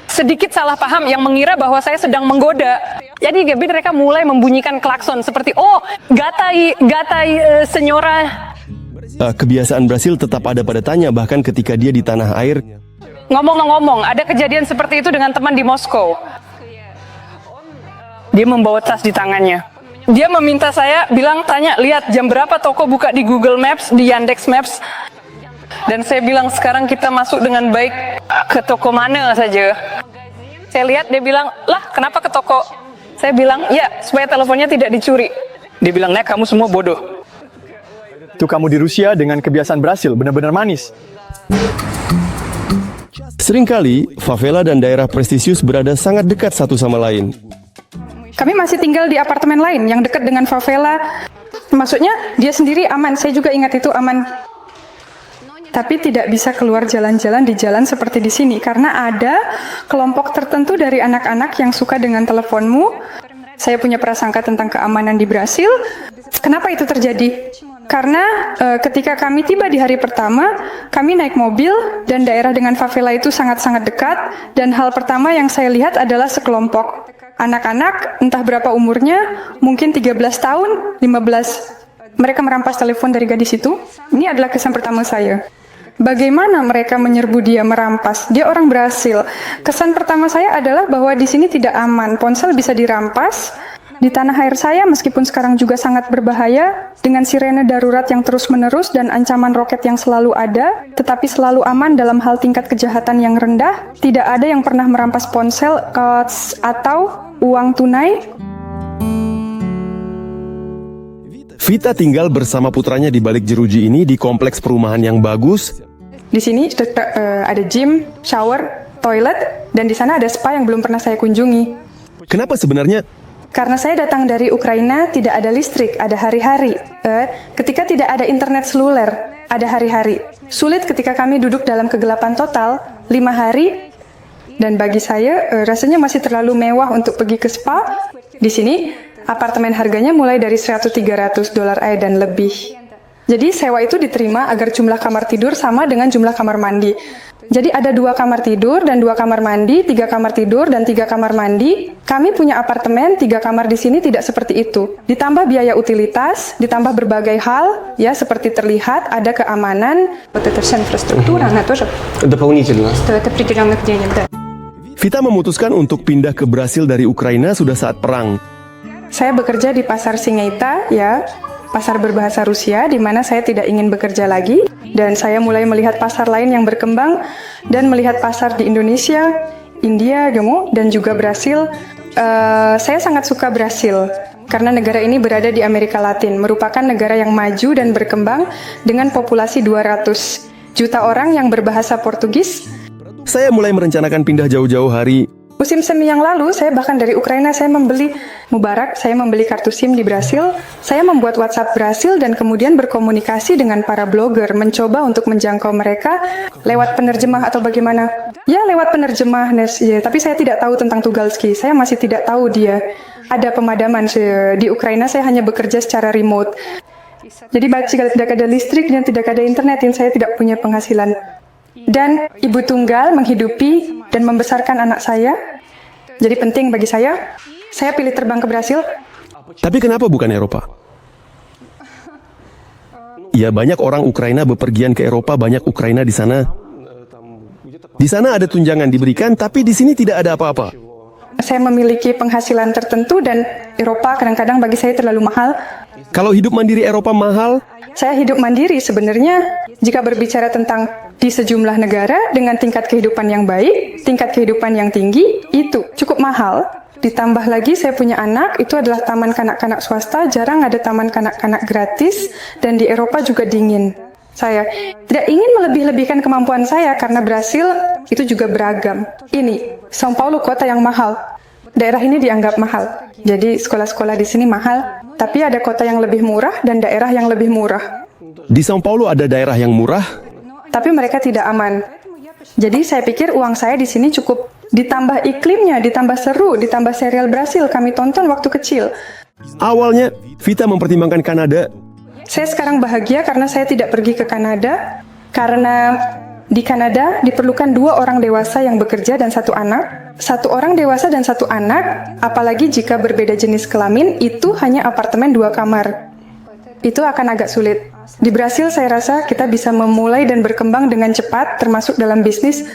sedikit salah paham yang mengira bahwa saya sedang menggoda. Jadi mereka mulai membunyikan klakson seperti, oh, gatai, senyora. Kebiasaan Brasil tetap ada pada tanya bahkan ketika dia di tanah air. Ngomong-ngomong, ada kejadian seperti itu dengan teman di Moskow. Dia membawa tas di tangannya. Dia meminta saya, tanya, lihat jam berapa toko buka di Google Maps, di Yandex Maps. Dan saya bilang, sekarang kita masuk dengan baik ke toko mana saja. Saya lihat, dia bilang, lah kenapa ke toko? Saya bilang, ya supaya teleponnya tidak dicuri. Dia bilang, nah kamu semua bodoh. Itu kamu di Rusia dengan kebiasaan Brasil, benar-benar manis. Seringkali, favela dan daerah prestisius berada sangat dekat satu sama lain. Kami masih tinggal di apartemen lain yang dekat dengan favela. Maksudnya dia sendiri aman, saya juga ingat itu aman. tapi tidak bisa keluar jalan-jalan di jalan seperti di sini karena ada kelompok tertentu dari anak-anak yang suka dengan teleponmu. Saya punya prasangka tentang keamanan di Brasil. Kenapa itu terjadi? Karena ketika kami tiba di hari pertama, kami naik mobil dan daerah dengan favela itu sangat-sangat dekat, dan hal pertama yang saya lihat adalah sekelompok anak-anak, entah berapa umurnya, mungkin 13 tahun, 15. Mereka merampas telepon dari gadis itu. Ini adalah kesan pertama saya. Bagaimana mereka menyerbu dia, merampas? Dia orang Brasil. Kesan pertama saya adalah bahwa di sini tidak aman. Ponsel bisa dirampas. Di tanah air saya, meskipun sekarang juga sangat berbahaya, dengan sirene darurat yang terus-menerus dan ancaman roket yang selalu ada, tetapi selalu aman dalam hal tingkat kejahatan yang rendah, tidak ada yang pernah merampas ponsel atau uang tunai. Vita tinggal bersama putranya di balik jeruji ini di kompleks perumahan yang bagus. Di sini ada gym, shower, toilet, dan di sana ada spa yang belum pernah saya kunjungi. Kenapa sebenarnya? Karena saya datang dari Ukraina, tidak ada listrik, ada hari-hari. Ketika tidak ada internet seluler, ada hari-hari. Sulit ketika kami duduk dalam kegelapan total, 5 hari, dan bagi saya rasanya masih terlalu mewah untuk pergi ke spa. Di sini, apartemen harganya mulai dari $100-300 dan lebih. Jadi sewa itu diterima agar jumlah kamar tidur sama dengan jumlah kamar mandi. Jadi ada 2 kamar tidur dan 2 kamar mandi, 3 kamar tidur dan 3 kamar mandi. Kami punya apartemen 3 kamar di sini tidak seperti itu. Ditambah biaya utilitas, ditambah berbagai hal, ya seperti terlihat ada keamanan. Vita memutuskan untuk pindah ke Brasil dari Ukraina sudah saat perang. Saya bekerja di pasar Singeita, ya, pasar berbahasa Rusia, di mana saya tidak ingin bekerja lagi, dan saya mulai melihat pasar lain yang berkembang, dan melihat pasar di Indonesia, India, dan juga Brasil. Saya sangat suka Brasil, karena negara ini berada di Amerika Latin, merupakan negara yang maju dan berkembang, dengan populasi 200 juta orang yang berbahasa Portugis. Saya mulai merencanakan pindah jauh-jauh hari. Musim semi yang lalu, saya bahkan dari Ukraina, saya membeli kartu SIM di Brasil, saya membuat WhatsApp Brasil dan kemudian berkomunikasi dengan para blogger, mencoba untuk menjangkau mereka lewat penerjemah atau bagaimana. Ya, lewat penerjemah, ya, tapi saya tidak tahu tentang Tugalski, saya masih tidak tahu dia ada pemadaman. Di Ukraina saya hanya bekerja secara remote. Jadi jika tidak ada listrik dan tidak ada internet, saya tidak punya penghasilan. Dan ibu tunggal menghidupi dan membesarkan anak saya. Jadi penting bagi saya pilih terbang ke Brasil. Tapi kenapa bukan Eropa? Ya, banyak orang Ukraina bepergian ke Eropa, banyak Ukraina di sana. Di sana ada tunjangan diberikan, tapi di sini tidak ada apa-apa. Saya memiliki penghasilan tertentu dan Eropa kadang-kadang bagi saya terlalu mahal. Kalau hidup mandiri Eropa mahal? Saya hidup mandiri sebenarnya jika berbicara tentang di sejumlah negara dengan tingkat kehidupan yang baik, tingkat kehidupan yang tinggi, itu cukup mahal. Ditambah lagi saya punya anak, itu adalah taman kanak-kanak swasta, jarang ada taman kanak-kanak gratis, dan di Eropa juga dingin. Saya tidak ingin melebih-lebihkan kemampuan saya karena Brasil itu juga beragam. Ini, São Paulo kota yang mahal. Daerah ini dianggap mahal. Jadi sekolah-sekolah di sini mahal, tapi ada kota yang lebih murah dan daerah yang lebih murah. Di São Paulo ada daerah yang murah, tapi mereka tidak aman. Jadi saya pikir uang saya di sini cukup, ditambah iklimnya, ditambah seru, ditambah serial Brasil kami tonton waktu kecil. Awalnya, Vita mempertimbangkan Kanada. Saya sekarang bahagia karena saya tidak pergi ke Kanada, karena di Kanada diperlukan 2 orang dewasa yang bekerja dan 1 anak. 1 orang dewasa dan 1 anak, apalagi jika berbeda jenis kelamin, itu hanya apartemen 2 kamar. Itu akan agak sulit. Di Brasil saya rasa kita bisa memulai dan berkembang dengan cepat, termasuk dalam bisnis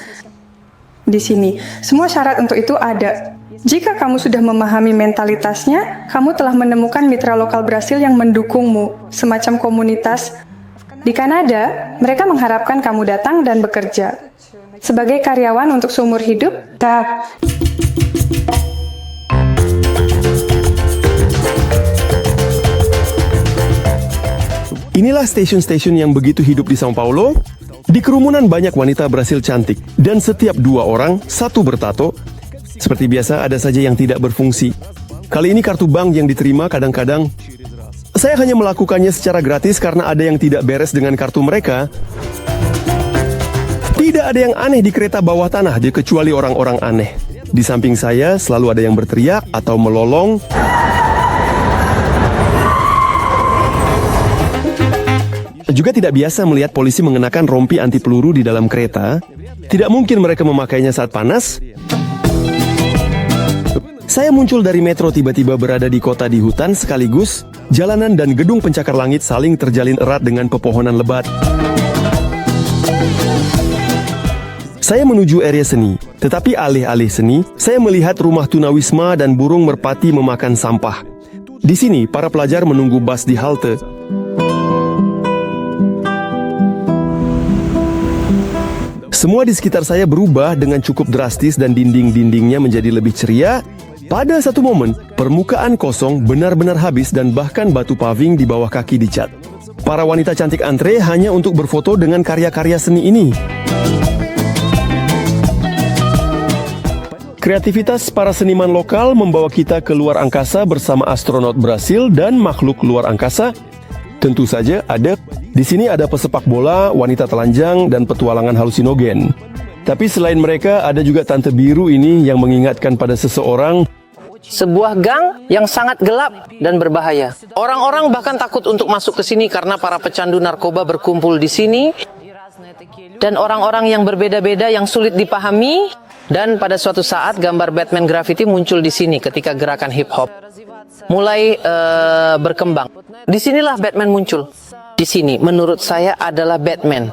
di sini. Semua syarat untuk itu ada. Jika kamu sudah memahami mentalitasnya, kamu telah menemukan mitra lokal Brasil yang mendukungmu, semacam komunitas. Di Kanada, mereka mengharapkan kamu datang dan bekerja. Sebagai karyawan untuk seumur hidup, Inilah stasiun-stasiun yang begitu hidup di São Paulo. Di kerumunan banyak wanita Brasil cantik, dan setiap 2 orang, 1 bertato. Seperti biasa, ada saja yang tidak berfungsi. Kali ini kartu bank yang diterima kadang-kadang. Saya hanya melakukannya secara gratis karena ada yang tidak beres dengan kartu mereka. Tidak ada yang aneh di kereta bawah tanah kecuali orang-orang aneh. Di samping saya selalu ada yang berteriak atau melolong. Juga tidak biasa melihat polisi mengenakan rompi anti peluru di dalam kereta. Tidak mungkin mereka memakainya saat panas. Saya muncul dari metro tiba-tiba berada di kota di hutan sekaligus jalanan dan gedung pencakar langit saling terjalin erat dengan pepohonan lebat. Saya menuju area seni, tetapi alih-alih seni, saya melihat rumah tunawisma dan burung merpati memakan sampah. Di sini, para pelajar menunggu bus di halte. Semua di sekitar saya berubah dengan cukup drastis dan dinding-dindingnya menjadi lebih ceria. Pada satu momen, permukaan kosong benar-benar habis dan bahkan batu paving di bawah kaki dicat. Para wanita cantik antre hanya untuk berfoto dengan karya-karya seni ini. Kreativitas para seniman lokal membawa kita ke luar angkasa bersama astronot Brasil dan makhluk luar angkasa. Tentu saja di sini ada pesepak bola, wanita telanjang, dan petualangan halusinogen. Tapi selain mereka, ada juga tante biru ini yang mengingatkan pada seseorang. Sebuah gang yang sangat gelap dan berbahaya. Orang-orang bahkan takut untuk masuk ke sini karena para pecandu narkoba berkumpul di sini. Dan orang-orang yang berbeda-beda yang sulit dipahami. Dan pada suatu saat gambar Batman graffiti muncul di sini ketika gerakan hip hop mulai berkembang. Disinilah Batman muncul. Di sini menurut saya adalah Batman.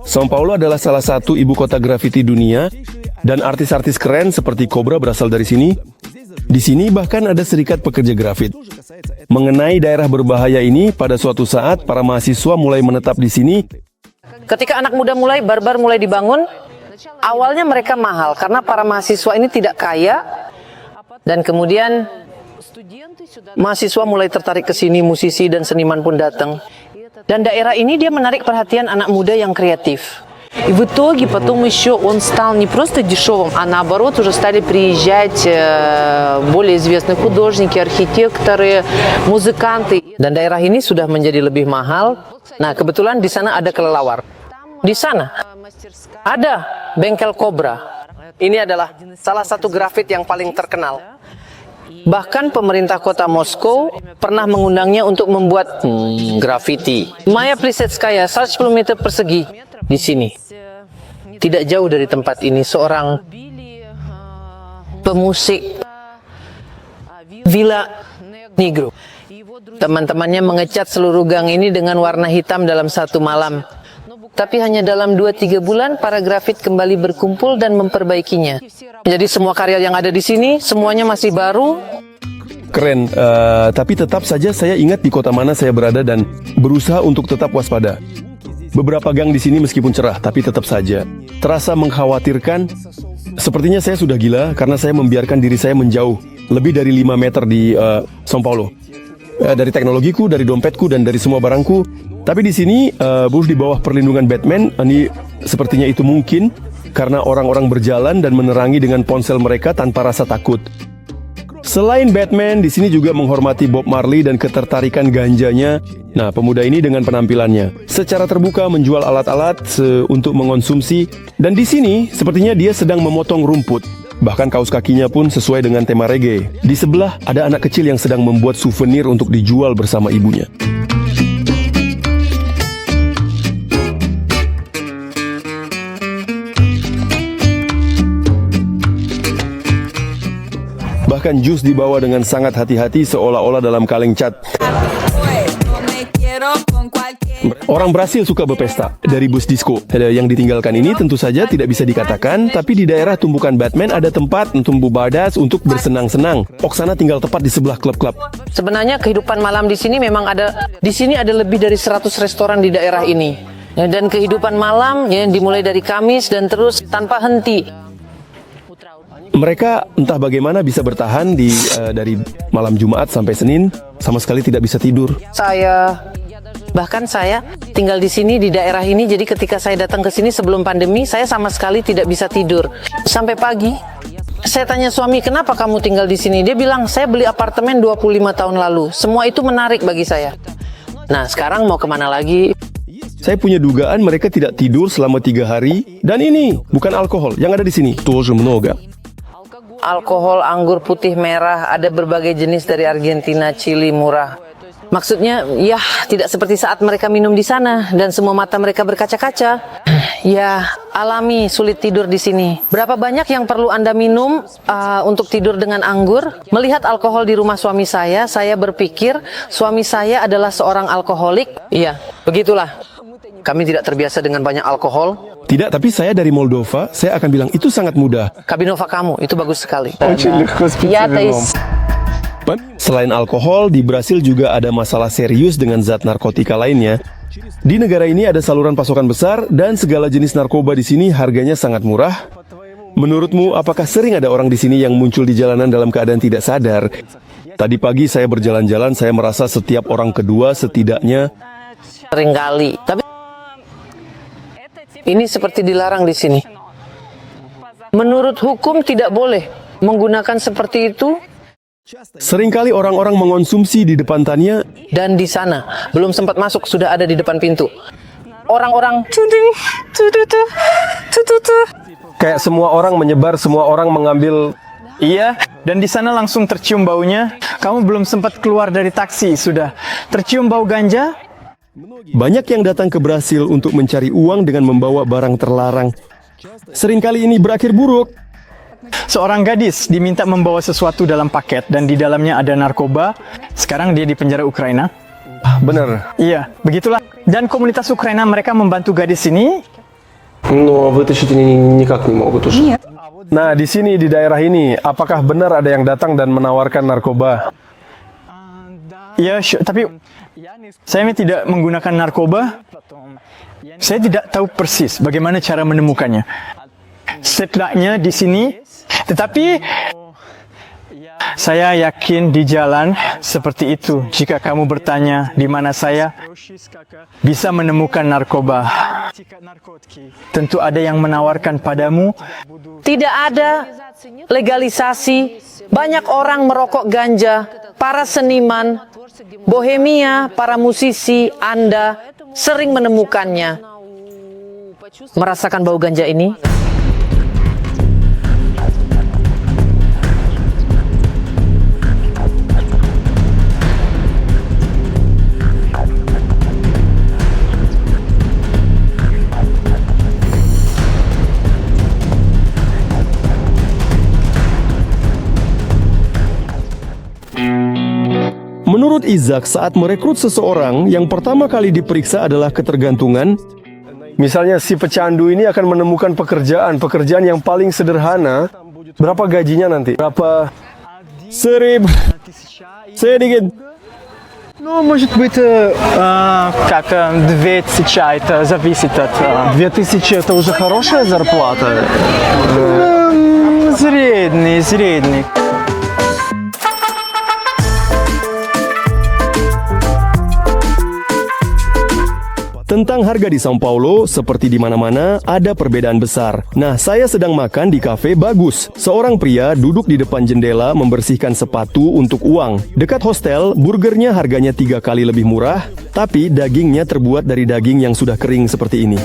São Paulo adalah salah satu ibu kota grafiti dunia dan artis-artis keren seperti Cobra berasal dari sini. Di sini bahkan ada serikat pekerja grafit. Mengenai daerah berbahaya ini, pada suatu saat para mahasiswa mulai menetap di sini. Ketika anak muda barbar mulai dibangun. Awalnya mereka mahal karena para mahasiswa ini tidak kaya dan kemudian mahasiswa mulai tertarik ke sini, musisi dan seniman pun datang. Dan daerah ini dia menarik perhatian anak muda yang kreatif. И в итоге потом еще он стал не просто дешевым, а наоборот уже стали приезжать более известные художники, архитекторы, музыканты. Dan daerah ini sudah menjadi lebih mahal. Nah, kebetulan di sana ada kelelawar. Di sana ada bengkel Cobra. Ini adalah salah satu grafit yang paling terkenal. Bahkan pemerintah kota Moskow pernah mengundangnya untuk membuat grafiti. Maya Plisetskaya, 110 meter persegi di sini. Tidak jauh dari tempat ini, seorang pemusik Villa Negro. Teman-temannya mengecat seluruh gang ini dengan warna hitam dalam satu malam. Tapi hanya dalam 2-3 bulan para grafit kembali berkumpul dan memperbaikinya. Jadi semua karya yang ada di sini semuanya masih baru. Keren, tapi tetap saja saya ingat di kota mana saya berada dan berusaha untuk tetap waspada. Beberapa gang di sini meskipun cerah, tapi tetap saja terasa mengkhawatirkan. Sepertinya saya sudah gila karena saya membiarkan diri saya menjauh lebih dari 5 meter di São Paulo. Dari teknologiku, dari dompetku, dan dari semua barangku. Tapi di sini, di bawah perlindungan Batman, ini sepertinya itu mungkin karena orang-orang berjalan dan menerangi dengan ponsel mereka tanpa rasa takut. Selain Batman, di sini juga menghormati Bob Marley dan ketertarikan ganjanya. Nah, pemuda ini dengan penampilannya secara terbuka menjual alat-alat untuk mengonsumsi. Dan di sini, sepertinya dia sedang memotong rumput. Bahkan kaos kakinya pun sesuai dengan tema reggae. Di sebelah, ada anak kecil yang sedang membuat souvenir untuk dijual bersama ibunya. Bahkan jus dibawa dengan sangat hati-hati seolah-olah dalam kaleng cat. Orang Brasil suka berpesta. Dari bus disco yang ditinggalkan ini tentu saja tidak bisa dikatakan, tapi di daerah tumpukan Batman ada tempat untuk bubadas untuk bersenang-senang. Oksana tinggal tepat di sebelah klub-klub. Sebenarnya kehidupan malam di sini memang ada. Di sini ada lebih dari 100 restoran di daerah ini. Dan kehidupan malam dimulai dari Kamis dan terus tanpa henti. Mereka entah bagaimana bisa bertahan dari malam Jumat sampai Senin, sama sekali tidak bisa tidur. Bahkan saya tinggal di sini di daerah ini, jadi ketika saya datang ke sini sebelum pandemi, saya sama sekali tidak bisa tidur sampai pagi. Saya tanya suami, kenapa kamu tinggal di sini? Dia bilang, saya beli apartemen 25 tahun lalu. Semua itu menarik bagi saya. Nah, sekarang mau kemana lagi? Saya punya dugaan mereka tidak tidur selama 3 hari. Dan ini bukan alkohol yang ada di sini. Тоже много. Alkohol anggur putih merah, ada berbagai jenis dari Argentina, Chili, murah. Maksudnya, ya tidak seperti saat mereka minum di sana dan semua mata mereka berkaca-kaca. Ya, alami sulit tidur di sini. Berapa banyak yang perlu Anda minum untuk tidur dengan anggur? Melihat alkohol di rumah suami saya berpikir suami saya adalah seorang alkoholik. Iya, begitulah. Kami tidak terbiasa dengan banyak alkohol. Tidak, tapi saya dari Moldova, saya akan bilang itu sangat mudah. Kabinova kamu, itu bagus sekali. Очень легко с Ya, вином. Selain alkohol, di Brasil juga ada masalah serius dengan zat narkotika lainnya. Di negara ini ada saluran pasokan besar dan segala jenis narkoba di sini harganya sangat murah. Menurutmu, apakah sering ada orang di sini yang muncul di jalanan dalam keadaan tidak sadar? Tadi pagi saya berjalan-jalan, saya merasa setiap orang kedua setidaknya. Seringkali. Tapi ini seperti dilarang di sini. Menurut hukum tidak boleh menggunakan seperti itu. Seringkali orang-orang mengonsumsi di depan tania. Dan di sana, belum sempat masuk sudah ada di depan pintu. Orang-orang Kayak semua orang menyebar, semua orang mengambil. Iya, dan di sana langsung tercium baunya. Kamu belum sempat keluar dari taksi, sudah tercium bau ganja? Banyak yang datang ke Brasil untuk mencari uang dengan membawa barang terlarang. Seringkali ini berakhir buruk. Seorang gadis diminta membawa sesuatu dalam paket dan di dalamnya ada narkoba. Sekarang dia di penjara Ukraina. Benar. Iya, begitulah. Dan komunitas Ukraina mereka membantu gadis ini. Но вытащить они никак не могут уже. Nah, di sini di daerah ini, apakah benar ada yang datang dan menawarkan narkoba? Ya, tapi saya tidak menggunakan narkoba. Saya tidak tahu persis bagaimana cara menemukannya. Setidaknya di sini, tetapi saya yakin di jalan seperti itu. Jika kamu bertanya di mana saya bisa menemukan narkoba, tentu ada yang menawarkan padamu. tidak ada legalisasi. Banyak orang merokok ganja. Para seniman, bohemia, para musisi, Anda sering menemukannya. Merasakan bau ganja ini? Menurut Isaac, saat merekrut seseorang, yang pertama kali diperiksa adalah ketergantungan. Misalnya si pecandu ini akan menemukan pekerjaan yang paling sederhana. Berapa gajinya nanti? Berapa? 1000. Sedikit. Ну, может быть, как 2000, это зависит от... 2000 это уже хорошая зарплата? Средний. Tentang harga di São Paulo, seperti di mana-mana, ada perbedaan besar. Nah, saya sedang makan di kafe bagus. Seorang pria duduk di depan jendela membersihkan sepatu untuk uang. Dekat hostel, burgernya harganya 3 kali lebih murah, tapi dagingnya terbuat dari daging yang sudah kering seperti ini.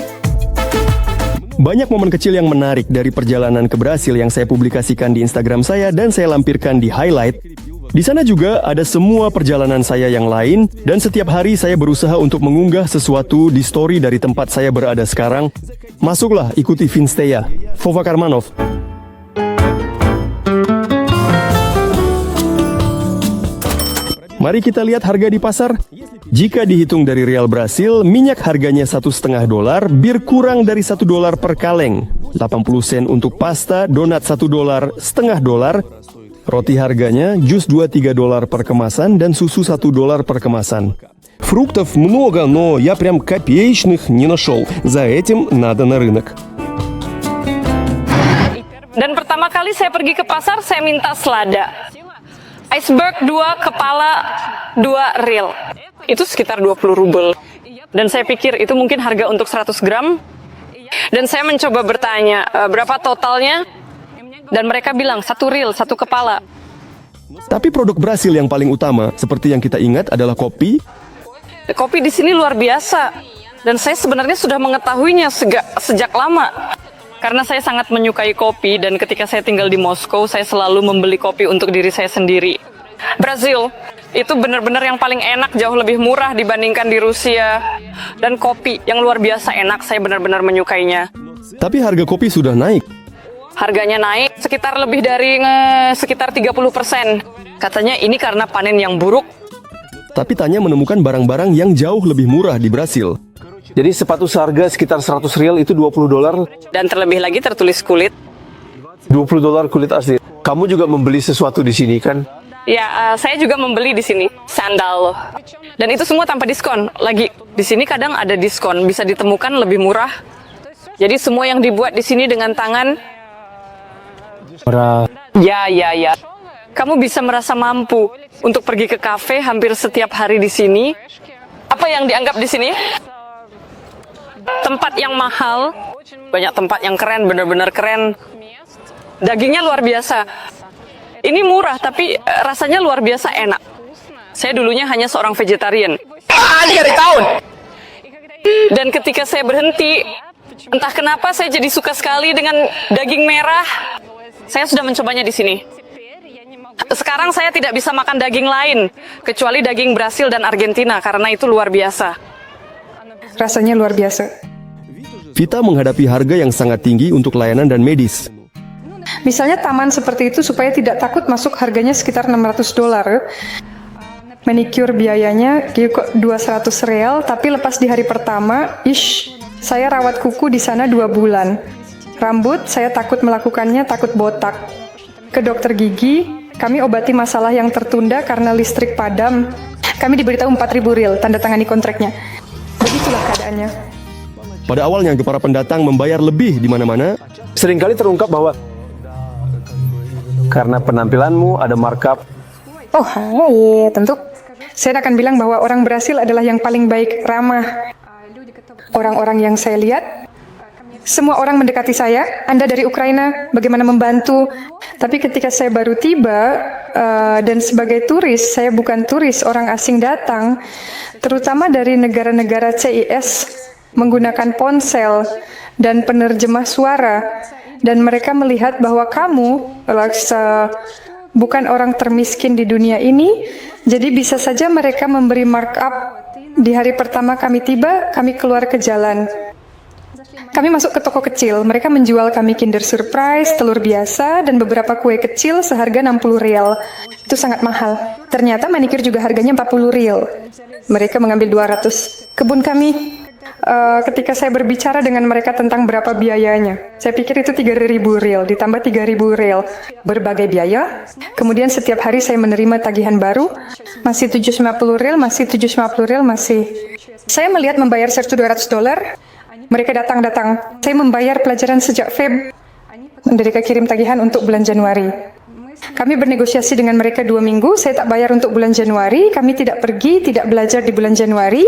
Banyak momen kecil yang menarik dari perjalanan ke Brasil yang saya publikasikan di Instagram saya dan saya lampirkan di highlight. Di sana juga ada semua perjalanan saya yang lain, dan setiap hari saya berusaha untuk mengunggah sesuatu di story dari tempat saya berada sekarang. Masuklah, ikuti Vinsteya, Vova Karmanov. Mari kita lihat harga di pasar. Jika dihitung dari real Brasil, minyak harganya $1,5, bir kurang dari $1 per kaleng, 80 sen untuk pasta, donat $1, $0,5, roti harganya, jus $2-3 per kemasan, dan susu $1 per kemasan. Фруктов много, но я прям копеечных не нашел. За этим надо на рынок. Dan pertama kali saya pergi ke pasar, saya minta selada. Iceberg 2 kepala 2 reel. Itu sekitar 20 rubel. Dan saya pikir itu mungkin harga untuk 100 gram. Dan saya mencoba bertanya, berapa totalnya? Dan mereka bilang 1 reel, 1 kepala. Tapi produk Brasil yang paling utama, seperti yang kita ingat, adalah kopi. Kopi di sini luar biasa. Dan saya sebenarnya sudah mengetahuinya sejak lama. Karena saya sangat menyukai kopi dan ketika saya tinggal di Moskow, saya selalu membeli kopi untuk diri saya sendiri. Brazil itu benar-benar yang paling enak, jauh lebih murah dibandingkan di Rusia. Dan kopi yang luar biasa enak, saya benar-benar menyukainya. Tapi harga kopi sudah naik. Harganya naik sekitar lebih dari sekitar 30%. Katanya ini karena panen yang buruk. Tapi Tanya menemukan barang-barang yang jauh lebih murah di Brasil. Jadi sepatu seharga sekitar 100 rial itu $20. Dan terlebih lagi tertulis kulit. $20 kulit asli. Kamu juga membeli sesuatu di sini kan? Ya, saya juga membeli di sini sandal. Dan itu semua tanpa diskon. Lagi di sini kadang ada diskon, bisa ditemukan lebih murah. Jadi semua yang dibuat di sini dengan tangan. Ya. Kamu bisa merasa mampu untuk pergi ke kafe hampir setiap hari di sini. Apa yang dianggap di sini? Tempat yang mahal, banyak tempat yang keren, benar-benar keren. Dagingnya luar biasa. Ini murah, tapi rasanya luar biasa enak. Saya dulunya hanya seorang vegetarian. Dan ketika saya berhenti, entah kenapa saya jadi suka sekali dengan daging merah. Saya sudah mencobanya di sini. Sekarang saya tidak bisa makan daging lain, kecuali daging Brasil dan Argentina, karena itu luar biasa. Rasanya luar biasa. Vita menghadapi harga yang sangat tinggi untuk layanan dan medis. Misalnya taman seperti itu supaya tidak takut masuk harganya sekitar $600. Manicure biayanya 200 real, tapi lepas di hari pertama, saya rawat kuku di sana 2 bulan. Rambut, saya takut melakukannya, takut botak. Ke dokter gigi, kami obati masalah yang tertunda karena listrik padam. Kami diberitahu 4.000 real, tanda tangani kontraknya. Begitulah keadaannya. Pada awalnya para pendatang membayar lebih di mana-mana. Seringkali terungkap bahwa karena penampilanmu ada markup. Oh, iya, tentu. Saya akan bilang bahwa orang Brasil adalah yang paling baik, ramah. Orang-orang yang saya lihat, semua orang mendekati saya. Anda dari Ukraina, bagaimana membantu? Tapi ketika saya baru tiba, dan sebagai turis, saya bukan turis, orang asing datang, terutama dari negara-negara CIS, menggunakan ponsel dan penerjemah suara. Dan mereka melihat bahwa kamu bukan orang termiskin di dunia ini, jadi bisa saja mereka memberi markup. Di hari pertama kami tiba, kami keluar ke jalan. Kami masuk ke toko kecil, mereka menjual kami Kinder Surprise, telur biasa, dan beberapa kue kecil seharga 60 real. Itu sangat mahal. Ternyata manikir juga harganya 40 real. Mereka mengambil 200. Kebun kami, ketika saya berbicara dengan mereka tentang berapa biayanya, saya pikir itu 3.000 real, ditambah 3.000 real. Berbagai biaya. Kemudian setiap hari saya menerima tagihan baru, masih 750 real, masih 750 real, masih. Saya melihat membayar $200. Mereka datang. Saya membayar pelajaran sejak Feb. Mereka kirim tagihan untuk bulan Januari. Kami bernegosiasi dengan mereka 2 minggu. Saya tak bayar untuk bulan Januari. Kami tidak pergi, tidak belajar di bulan Januari.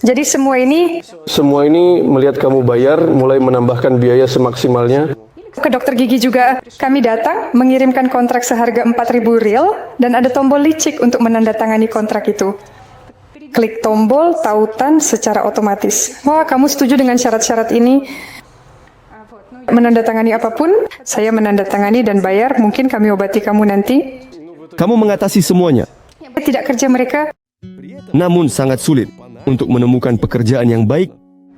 Jadi semua ini melihat kamu bayar, mulai menambahkan biaya semaksimalnya. Ke dokter gigi juga kami datang, mengirimkan kontrak seharga 4.000 real, dan ada tombol licik untuk menandatangani kontrak itu. Klik tombol tautan secara otomatis. Wah, kamu setuju dengan syarat-syarat ini? Menandatangani apapun, saya menandatangani dan bayar. Mungkin kami obati kamu nanti. Kamu mengatasi semuanya. Tidak kerja mereka. Namun sangat sulit untuk menemukan pekerjaan yang baik.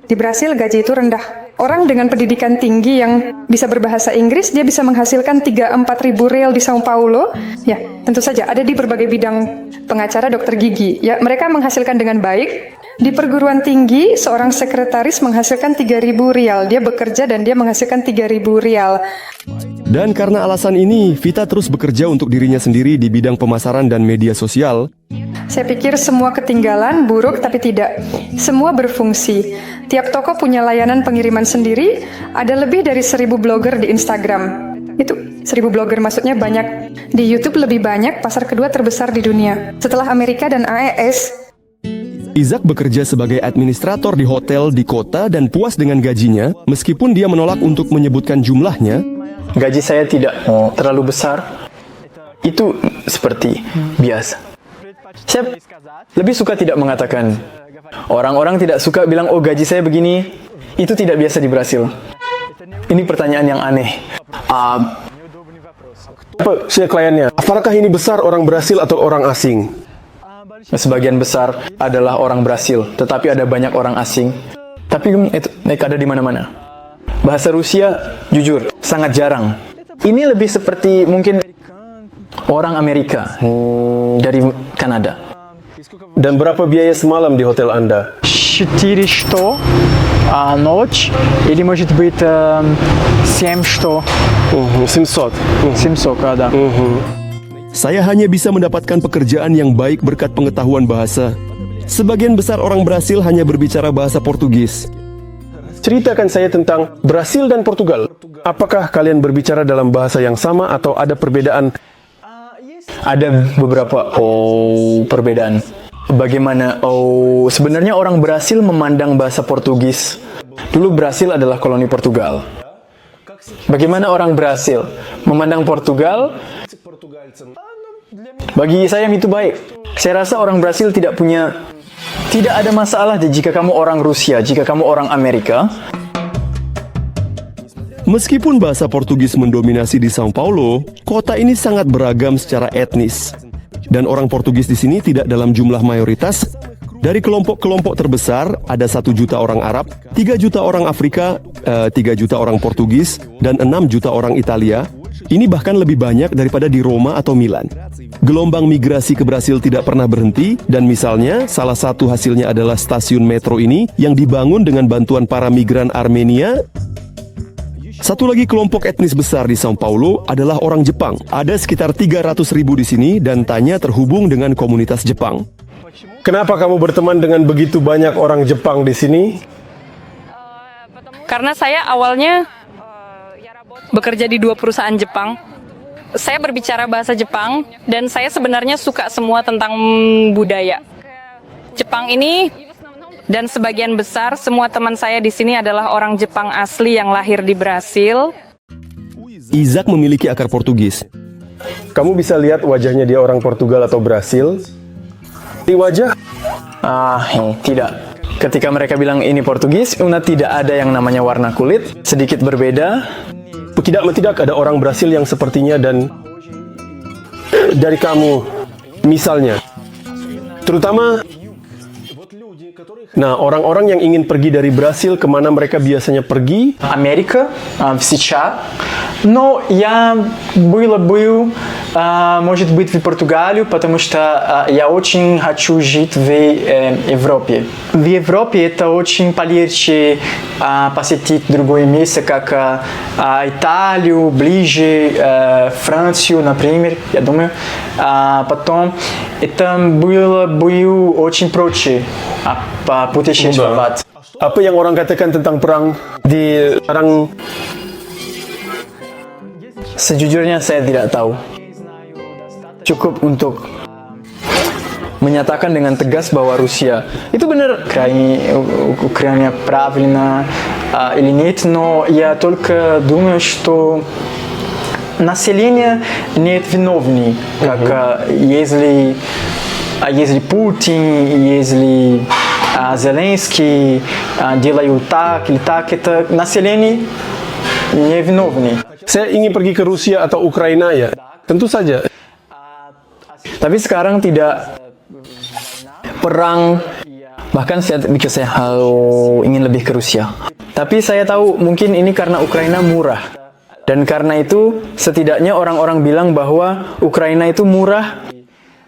Di Brasil gaji itu rendah. Orang dengan pendidikan tinggi yang bisa berbahasa Inggris, dia bisa menghasilkan 3-4 ribu real di Sao Paulo. Ya, tentu saja ada di berbagai bidang, pengacara, dokter gigi. Ya, mereka menghasilkan dengan baik. Di perguruan tinggi, seorang sekretaris menghasilkan 3.000 rial. Dia bekerja dan dia menghasilkan 3.000 rial. Dan karena alasan ini, Vita terus bekerja untuk dirinya sendiri di bidang pemasaran dan media sosial. Saya pikir semua ketinggalan, buruk, tapi tidak. Semua berfungsi. Tiap toko punya layanan pengiriman sendiri. Ada lebih dari 1.000 blogger di Instagram. Itu 1.000 blogger, maksudnya banyak. Di YouTube lebih banyak, pasar kedua terbesar di dunia. Setelah Amerika dan AES. Isaac bekerja sebagai administrator di hotel di kota dan puas dengan gajinya, meskipun dia menolak untuk menyebutkan jumlahnya. Gaji saya tidak terlalu besar. Itu seperti biasa. Saya lebih suka tidak mengatakan Orang-orang tidak suka bilang, oh gaji saya begini. Itu tidak biasa di Brasil. Ini pertanyaan yang aneh. Apa sih kliennya? Apakah ini besar orang Brasil atau orang asing? Sebagian besar adalah orang Brasil, tetapi ada banyak orang asing. Tapi itu mereka ada di mana-mana. Bahasa Rusia, jujur, sangat jarang. Ini lebih seperti mungkin orang Amerika dari Kanada. Dan berapa biaya semalam di hotel Anda? 400 ночь, или может быть 700. 700. 700, да. Saya hanya bisa mendapatkan pekerjaan yang baik berkat pengetahuan bahasa. Sebagian besar orang Brasil hanya berbicara bahasa Portugis. Ceritakan saya tentang Brasil dan Portugal. Apakah kalian berbicara dalam bahasa yang sama atau ada perbedaan? Ada beberapa perbedaan. Bagaimana sebenarnya orang Brasil memandang bahasa Portugis. Dulu Brasil adalah koloni Portugal. Bagaimana orang Brasil memandang Portugal? Bagi saya itu baik. Saya rasa orang Brasil tidak ada masalah jika kamu orang Rusia, jika kamu orang Amerika. Meskipun bahasa Portugis mendominasi di São Paulo, kota ini sangat beragam secara etnis. Dan orang Portugis di sini tidak dalam jumlah mayoritas. Dari kelompok-kelompok terbesar, ada 1 juta orang Arab, 3 juta orang Afrika, 3 juta orang Portugis, dan 6 juta orang Italia. Ini bahkan lebih banyak daripada di Roma atau Milan. Gelombang migrasi ke Brasil tidak pernah berhenti, dan misalnya salah satu hasilnya adalah stasiun metro ini yang dibangun dengan bantuan para migran Armenia. Satu lagi kelompok etnis besar di São Paulo adalah orang Jepang. Ada sekitar 300.000 di sini dan tanya terhubung dengan komunitas Jepang. Kenapa kamu berteman dengan begitu banyak orang Jepang di sini? Karena saya awalnya bekerja di 2 perusahaan Jepang. Saya berbicara bahasa Jepang dan saya sebenarnya suka semua tentang budaya Jepang ini. Dan sebagian besar semua teman saya di sini adalah orang Jepang asli yang lahir di Brasil. Isaac memiliki akar Portugis. Kamu bisa lihat wajahnya dia orang Portugal atau Brasil? Di wajah? Tidak. Ketika mereka bilang ini Portugis, tidak ada yang namanya warna kulit, sedikit berbeda. Tidak ada orang Brasil yang sepertinya dan dari kamu, misalnya. Terutama orang-orang yang ingin pergi dari Brasil, kemana mereka biasanya pergi? Америка, сейчас. Но я был, может быть, в Португалии, потому что я очень хочу жить в Европе. В Европе это очень полегче посетить другое место, как Италию, ближе Францию, например, я думаю. Потом это было очень проще путешествовать. Apa yang orang katakan tentang perang di sekarang? Sejujurnya saya tidak tahu. Cukup untuk menyatakan dengan tegas bahwa Rusia itu benar. Украина правильно или нет, но я только думаю, что население нет виновны, как если Путин, если Зеленский делают так или так, это население не виновны. Saya ingin pergi ke Rusia atau Ukraina ya, tentu saja. Tapi sekarang tidak perang, bahkan saya ingin lebih ke Rusia. Tapi saya tahu mungkin ini karena Ukraina murah. Dan karena itu setidaknya orang-orang bilang bahwa Ukraina itu murah.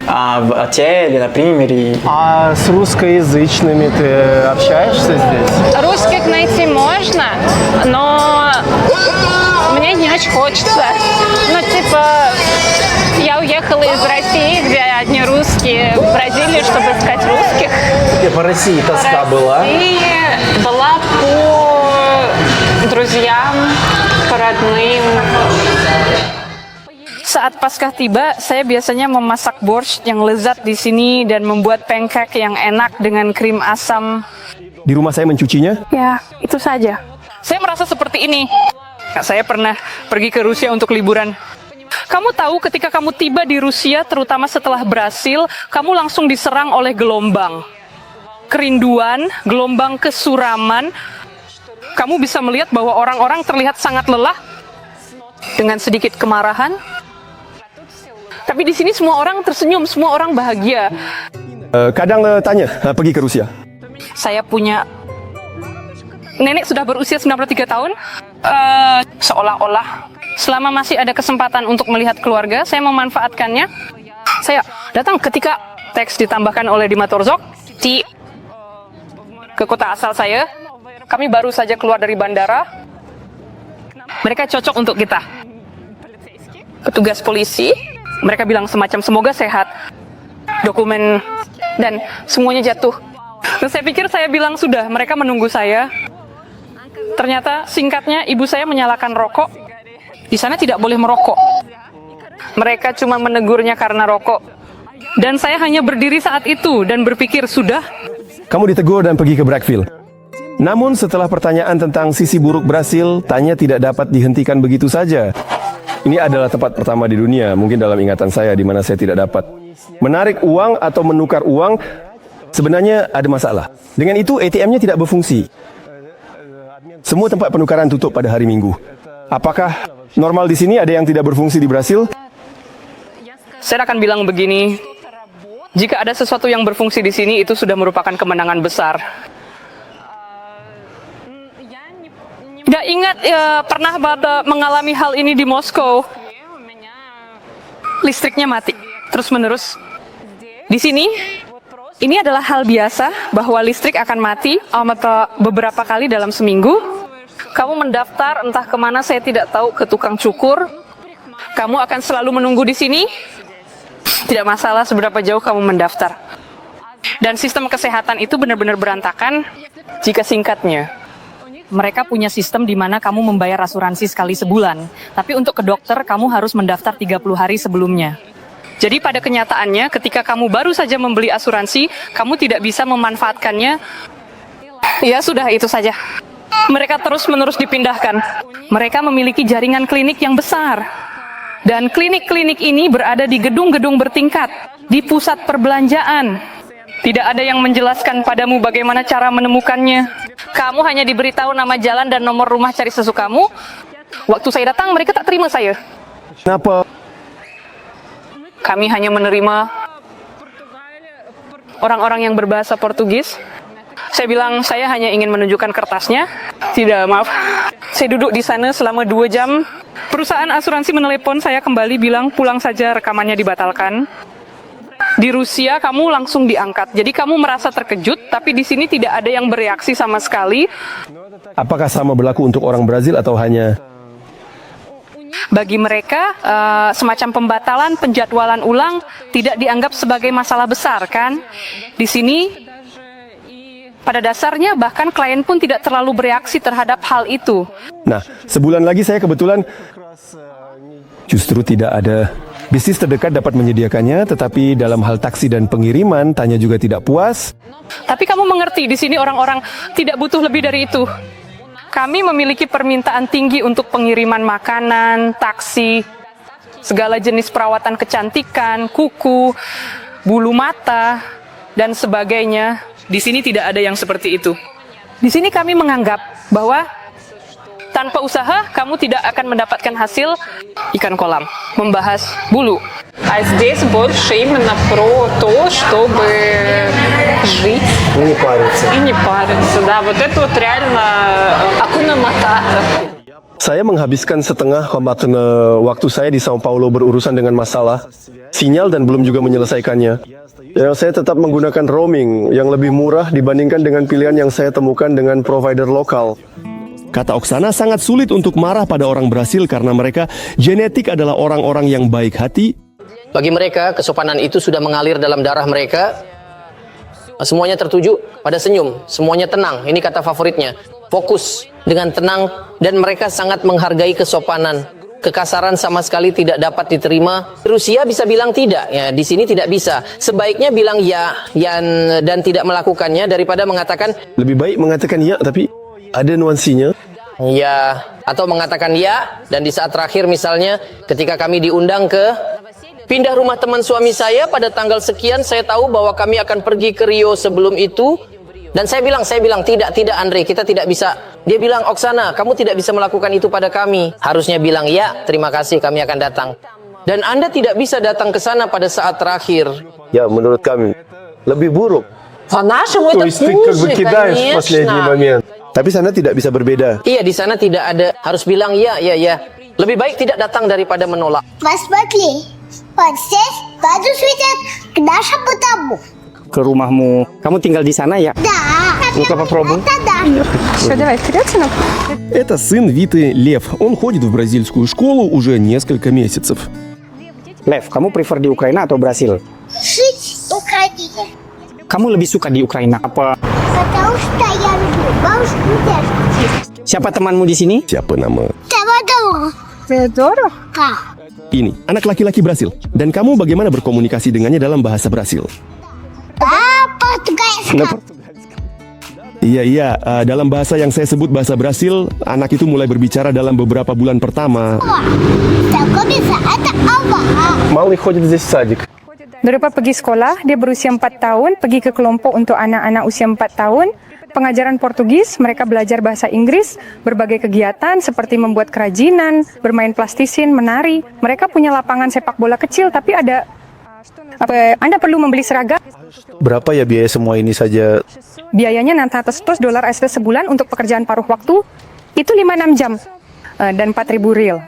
В отеле, например. А с русскоязычными ты общаешься здесь? Русских найти можно, но мне не очень хочется. Я уехала из России, где одни русские, в Бразилию, чтобы искать русских. По России тоска была? Была по друзьям, по родным. Saat Paskah tiba, saya biasanya memasak borscht yang lezat di sini dan membuat pancake yang enak dengan krim asam. Di rumah saya mencucinya? Ya, itu saja. Saya merasa seperti ini. Saya pernah pergi ke Rusia untuk liburan. Kamu tahu ketika kamu tiba di Rusia, terutama setelah Brasil, kamu langsung diserang oleh gelombang. kerinduan, gelombang kesuraman. Kamu bisa melihat bahwa orang-orang terlihat sangat lelah dengan sedikit kemarahan. Tapi di sini semua orang tersenyum, semua orang bahagia. Kadang tanya, pergi ke Rusia. Saya punya nenek sudah berusia 93 tahun. Seolah-olah selama masih ada kesempatan untuk melihat keluarga, saya memanfaatkannya. Saya datang ketika teks ditambahkan oleh Dima Torzok ke kota asal saya. Kami baru saja keluar dari bandara. Mereka cocok untuk kita. Petugas polisi, mereka bilang semacam semoga sehat. Dokumen dan semuanya jatuh. Dan saya pikir saya bilang sudah, mereka menunggu saya. Ternyata singkatnya ibu saya menyalakan rokok. Di sana tidak boleh merokok. Mereka cuma menegurnya karena rokok. Dan saya hanya berdiri saat itu dan berpikir sudah. Kamu ditegur dan pergi ke Brackville. Namun setelah pertanyaan tentang sisi buruk Brasil, Tanya tidak dapat dihentikan begitu saja. Ini adalah tempat pertama di dunia, mungkin dalam ingatan saya, di mana saya tidak dapat menarik uang atau menukar uang. Sebenarnya ada masalah. Dengan itu ATM-nya tidak berfungsi. Semua tempat penukaran tutup pada hari Minggu. Apakah normal di sini ada yang tidak berfungsi di Brasil? Saya akan bilang begini, jika ada sesuatu yang berfungsi di sini, itu sudah merupakan kemenangan besar. Gak ingat pernah mengalami hal ini di Moskow. Listriknya mati, terus menerus. Di sini, ini adalah hal biasa bahwa listrik akan mati beberapa kali dalam seminggu. Kamu mendaftar entah kemana saya tidak tahu, ke tukang cukur. Kamu akan selalu menunggu di sini. Tidak masalah seberapa jauh kamu mendaftar. Dan sistem kesehatan itu benar-benar berantakan jika singkatnya. Mereka punya sistem di mana kamu membayar asuransi sekali sebulan. Tapi untuk ke dokter, kamu harus mendaftar 30 hari sebelumnya. Jadi pada kenyataannya, ketika kamu baru saja membeli asuransi, kamu tidak bisa memanfaatkannya. Ya sudah, itu saja. Mereka terus-menerus dipindahkan. Mereka memiliki jaringan klinik yang besar. Dan klinik-klinik ini berada di gedung-gedung bertingkat, di pusat perbelanjaan. Tidak ada yang menjelaskan padamu bagaimana cara menemukannya. Kamu hanya diberitahu nama jalan dan nomor rumah cari sesukamu. Waktu saya datang, mereka tak terima saya. Kenapa? Kami hanya menerima orang-orang yang berbahasa Portugis. Saya bilang, saya hanya ingin menunjukkan kertasnya. Tidak, maaf. Saya duduk di sana selama 2 jam. Perusahaan asuransi menelepon saya kembali, bilang pulang saja, rekamannya dibatalkan. Di Rusia kamu langsung diangkat. Jadi kamu merasa terkejut, tapi di sini tidak ada yang bereaksi sama sekali. Apakah sama berlaku untuk orang Brazil atau hanya... Bagi mereka, semacam pembatalan, penjadwalan ulang tidak dianggap sebagai masalah besar, kan? Di sini, pada dasarnya bahkan klien pun tidak terlalu bereaksi terhadap hal itu. Nah, sebulan lagi saya kebetulan justru tidak ada bisnis terdekat dapat menyediakannya, tetapi dalam hal taksi dan pengiriman, Tanya juga tidak puas. Tapi kamu mengerti, di sini orang-orang tidak butuh lebih dari itu. Kami memiliki permintaan tinggi untuk pengiriman makanan, taksi, segala jenis perawatan kecantikan, kuku, bulu mata, dan sebagainya. Di sini tidak ada yang seperti itu. Di sini kami menganggap bahwa tanpa usaha, kamu tidak akan mendapatkan hasil ikan kolam. Membahas bulu. А здесь больше именно про то, чтобы жить И не париться. и не париться. Да, вот это вот реально акуна матата. Saya menghabiskan setengah waktu saya di Sao Paulo berurusan dengan masalah sinyal dan belum juga menyelesaikannya. Ya, saya tetap menggunakan roaming yang lebih murah dibandingkan dengan pilihan yang saya temukan dengan provider lokal. Kata Oksana, sangat sulit untuk marah pada orang Brasil karena mereka genetik adalah orang-orang yang baik hati. Bagi mereka, kesopanan itu sudah mengalir dalam darah mereka. Semuanya tertuju pada senyum, semuanya tenang. Ini kata favoritnya. Fokus dengan tenang dan mereka sangat menghargai kesopanan. Kekasaran sama sekali tidak dapat diterima. Rusia bisa bilang tidak, ya di sini tidak bisa. Sebaiknya bilang ya dan tidak melakukannya daripada mengatakan Lebih baik mengatakan ya, tapi ada nuansinya. ya atau mengatakan ya dan di saat terakhir misalnya ketika kami diundang ke pindah rumah teman suami saya pada tanggal sekian, saya tahu bahwa kami akan pergi ke Rio sebelum itu. Dan saya bilang tidak Andre, kita tidak bisa. Dia bilang, Oksana, kamu tidak bisa melakukan itu pada kami. Harusnya bilang, ya, terima kasih, kami akan datang. Dan Anda tidak bisa datang ke sana pada saat terakhir. Ya, menurut kami lebih buruk. По-нашему это хуже, конечно. Tapi sana tidak bisa berbeda. Iya, di sana tidak ada. Harus bilang, ya. Lebih baik tidak datang daripada menolak. Посмотри, вот здесь воду светят к нашему дому. Ke rumahmu. Kamu tinggal di sana ya? Да. Ну-ка попробуй. Это да. Все, давай вперед, сынок. Это сын Виты Лев. Он ходит в бразильскую школу уже несколько месяцев. Lev, kamu prefer di Ukraina atau Brasil? Жить в Украине. Kamu lebih suka di Ukraina apa? Потому что я люблю бабушку и дедушку. Siapa temanmu di sini? Siapa nama? Теодор. Теодору? Как? Ini, anak laki-laki Brasil. Dan kamu bagaimana berkomunikasi dengannya dalam bahasa Brasil? Португальском. Iya, dalam bahasa yang saya sebut bahasa Brasil, anak itu mulai berbicara dalam beberapa bulan pertama. Знакомиться это Allah. Малый ходит здесь в садик. Dorpa pergi sekolah, dia berusia 4 tahun, pergi ke kelompok untuk anak-anak usia 4 tahun. Pengajaran Portugis, mereka belajar bahasa Inggris, berbagai kegiatan seperti membuat kerajinan, bermain plastisin, menari. Mereka punya lapangan sepak bola kecil, tapi ada... Anda perlu membeli seragam. Berapa ya biaya semua ini saja? Biayanya $900 sebulan untuk pekerjaan paruh waktu, itu 5-6 jam. Dan 4.000 rial.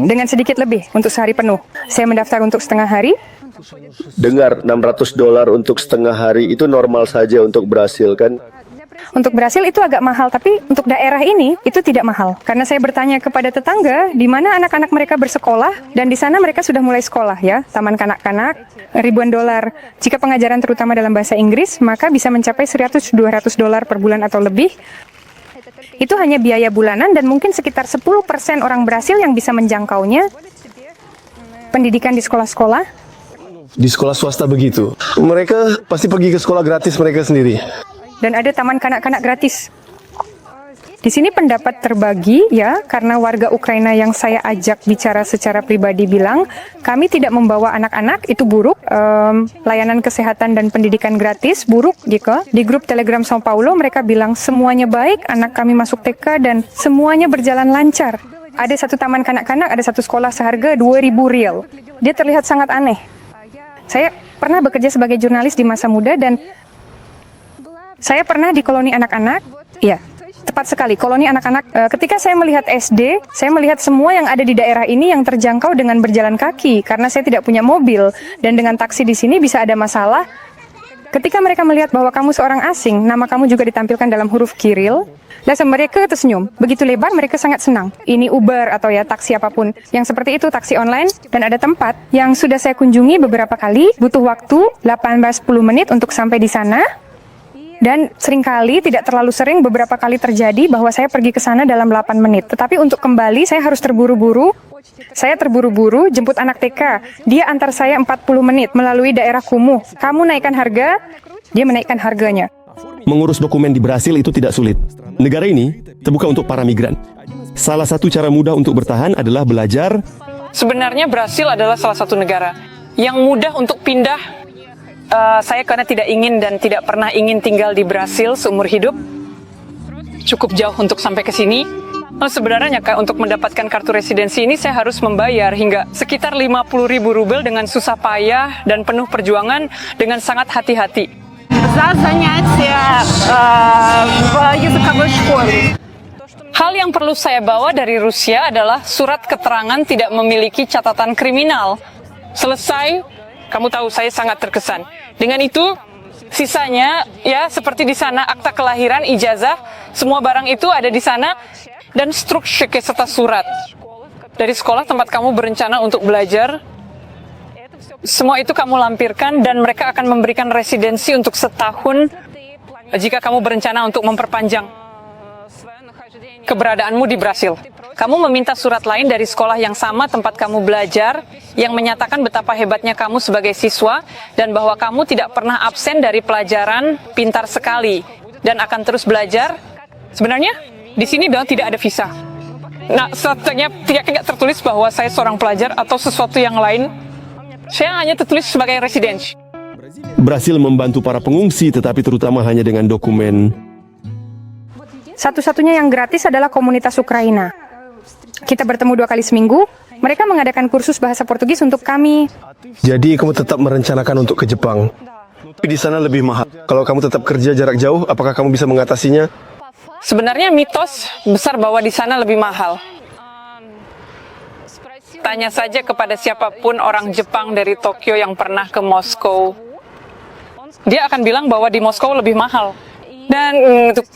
Dengan sedikit lebih untuk sehari penuh. Saya mendaftar untuk setengah hari. Dengar, $600 untuk setengah hari itu normal saja untuk Brasil kan? Untuk Brasil itu agak mahal, tapi untuk daerah ini itu tidak mahal. Karena saya bertanya kepada tetangga di mana anak-anak mereka bersekolah, dan di sana mereka sudah mulai sekolah ya, taman kanak-kanak, ribuan dolar. Jika pengajaran terutama dalam bahasa Inggris, maka bisa mencapai $100-200 per bulan atau lebih. Itu hanya biaya bulanan dan mungkin sekitar 10% orang Brasil yang bisa menjangkaunya. Pendidikan di sekolah-sekolah. Di sekolah swasta begitu. Mereka pasti pergi ke sekolah gratis mereka sendiri. Dan ada taman kanak-kanak gratis. Di sini pendapat terbagi ya, karena warga Ukraina yang saya ajak bicara secara pribadi bilang, kami tidak membawa anak-anak, itu buruk. Layanan kesehatan dan pendidikan gratis, buruk gitu. Di grup Telegram São Paulo mereka bilang semuanya baik, anak kami masuk TK dan semuanya berjalan lancar. Ada satu taman kanak-kanak, ada satu sekolah seharga 2.000 rial. Dia terlihat sangat aneh. Saya pernah bekerja sebagai jurnalis di masa muda dan saya pernah di koloni anak-anak, ya, tepat sekali, koloni anak-anak. Ketika saya melihat SD, saya melihat semua yang ada di daerah ini yang terjangkau dengan berjalan kaki, karena saya tidak punya mobil, dan dengan taksi di sini bisa ada masalah. Ketika mereka melihat bahwa kamu seorang asing, nama kamu juga ditampilkan dalam huruf Kiril, dan mereka tersenyum. Begitu lebar, mereka sangat senang. Ini Uber atau ya taksi apapun. Yang seperti itu, taksi online, dan ada tempat yang sudah saya kunjungi beberapa kali, butuh waktu 18-10 menit untuk sampai di sana. Dan seringkali, tidak terlalu sering, beberapa kali terjadi bahwa saya pergi ke sana dalam 8 menit. Tetapi untuk kembali, saya harus terburu-buru. Saya terburu-buru jemput anak TK. Dia antar saya 40 menit melalui daerah kumuh. Kamu naikkan harga, dia menaikkan harganya. Mengurus dokumen di Brasil itu tidak sulit. Negara ini terbuka untuk para migran. Salah satu cara mudah untuk bertahan adalah belajar. Sebenarnya Brasil adalah salah satu negara yang mudah untuk pindah. Saya karena tidak ingin dan tidak pernah ingin tinggal di Brasil seumur hidup. Cukup jauh untuk sampai ke sini. Sebenarnya untuk mendapatkan kartu residensi ini saya harus membayar hingga sekitar 50.000 rubel dengan susah payah dan penuh perjuangan dengan sangat hati-hati. Hal yang perlu saya bawa dari Rusia adalah surat keterangan tidak memiliki catatan kriminal. Selesai. Kamu tahu saya sangat terkesan. Dengan itu, sisanya ya seperti di sana akta kelahiran, ijazah, semua barang itu ada di sana dan struktur serta surat dari sekolah tempat kamu berencana untuk belajar. Semua itu kamu lampirkan dan mereka akan memberikan residensi untuk setahun jika kamu berencana untuk memperpanjang keberadaanmu di Brasil. Kamu meminta surat lain dari sekolah yang sama tempat kamu belajar yang menyatakan betapa hebatnya kamu sebagai siswa dan bahwa kamu tidak pernah absen dari pelajaran, pintar sekali dan akan terus belajar. Sebenarnya di sini tidak ada visa. Nah, sebenarnya tidak tertulis bahwa saya seorang pelajar atau sesuatu yang lain. Saya hanya tertulis sebagai resident. Brasil membantu para pengungsi, tetapi terutama hanya dengan dokumen. Satu-satunya yang gratis adalah komunitas Ukraina. Kita bertemu 2 kali seminggu. Mereka mengadakan kursus bahasa Portugis untuk kami. Jadi kamu tetap merencanakan untuk ke Jepang. Tapi di sana lebih mahal. Kalau kamu tetap kerja jarak jauh, apakah kamu bisa mengatasinya? Sebenarnya mitos besar bahwa di sana lebih mahal. Tanya saja kepada siapapun orang Jepang dari Tokyo yang pernah ke Moskow. Dia akan bilang bahwa di Moskow lebih mahal. Dan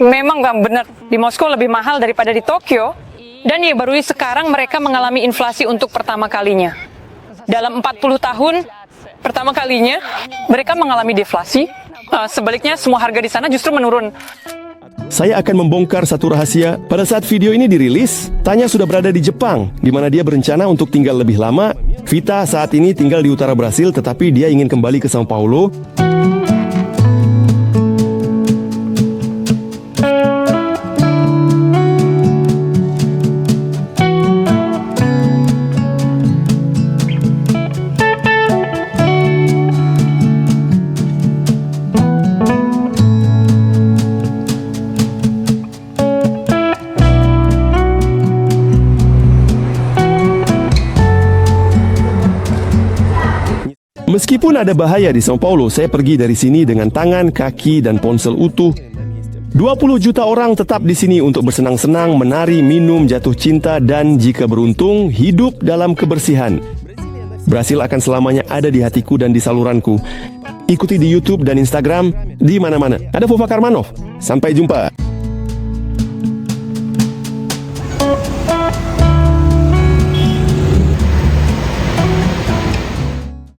memang nggak benar, di Moskow lebih mahal daripada di Tokyo. Dan ya baru sekarang mereka mengalami inflasi untuk pertama kalinya. Dalam 40 tahun, pertama kalinya mereka mengalami deflasi. Sebaliknya semua harga di sana justru menurun. Saya akan membongkar satu rahasia. Pada saat video ini dirilis, Tanya sudah berada di Jepang, di mana dia berencana untuk tinggal lebih lama. Vita saat ini tinggal di utara Brasil, tetapi dia ingin kembali ke São Paulo. Meskipun ada bahaya di São Paulo, saya pergi dari sini dengan tangan, kaki, dan ponsel utuh. 20 juta orang tetap di sini untuk bersenang-senang, menari, minum, jatuh cinta, dan jika beruntung, hidup dalam kebersihan. Brasil akan selamanya ada di hatiku dan di saluranku. Ikuti di YouTube dan Instagram, di mana-mana. Ada Vova Karmanov. Sampai jumpa.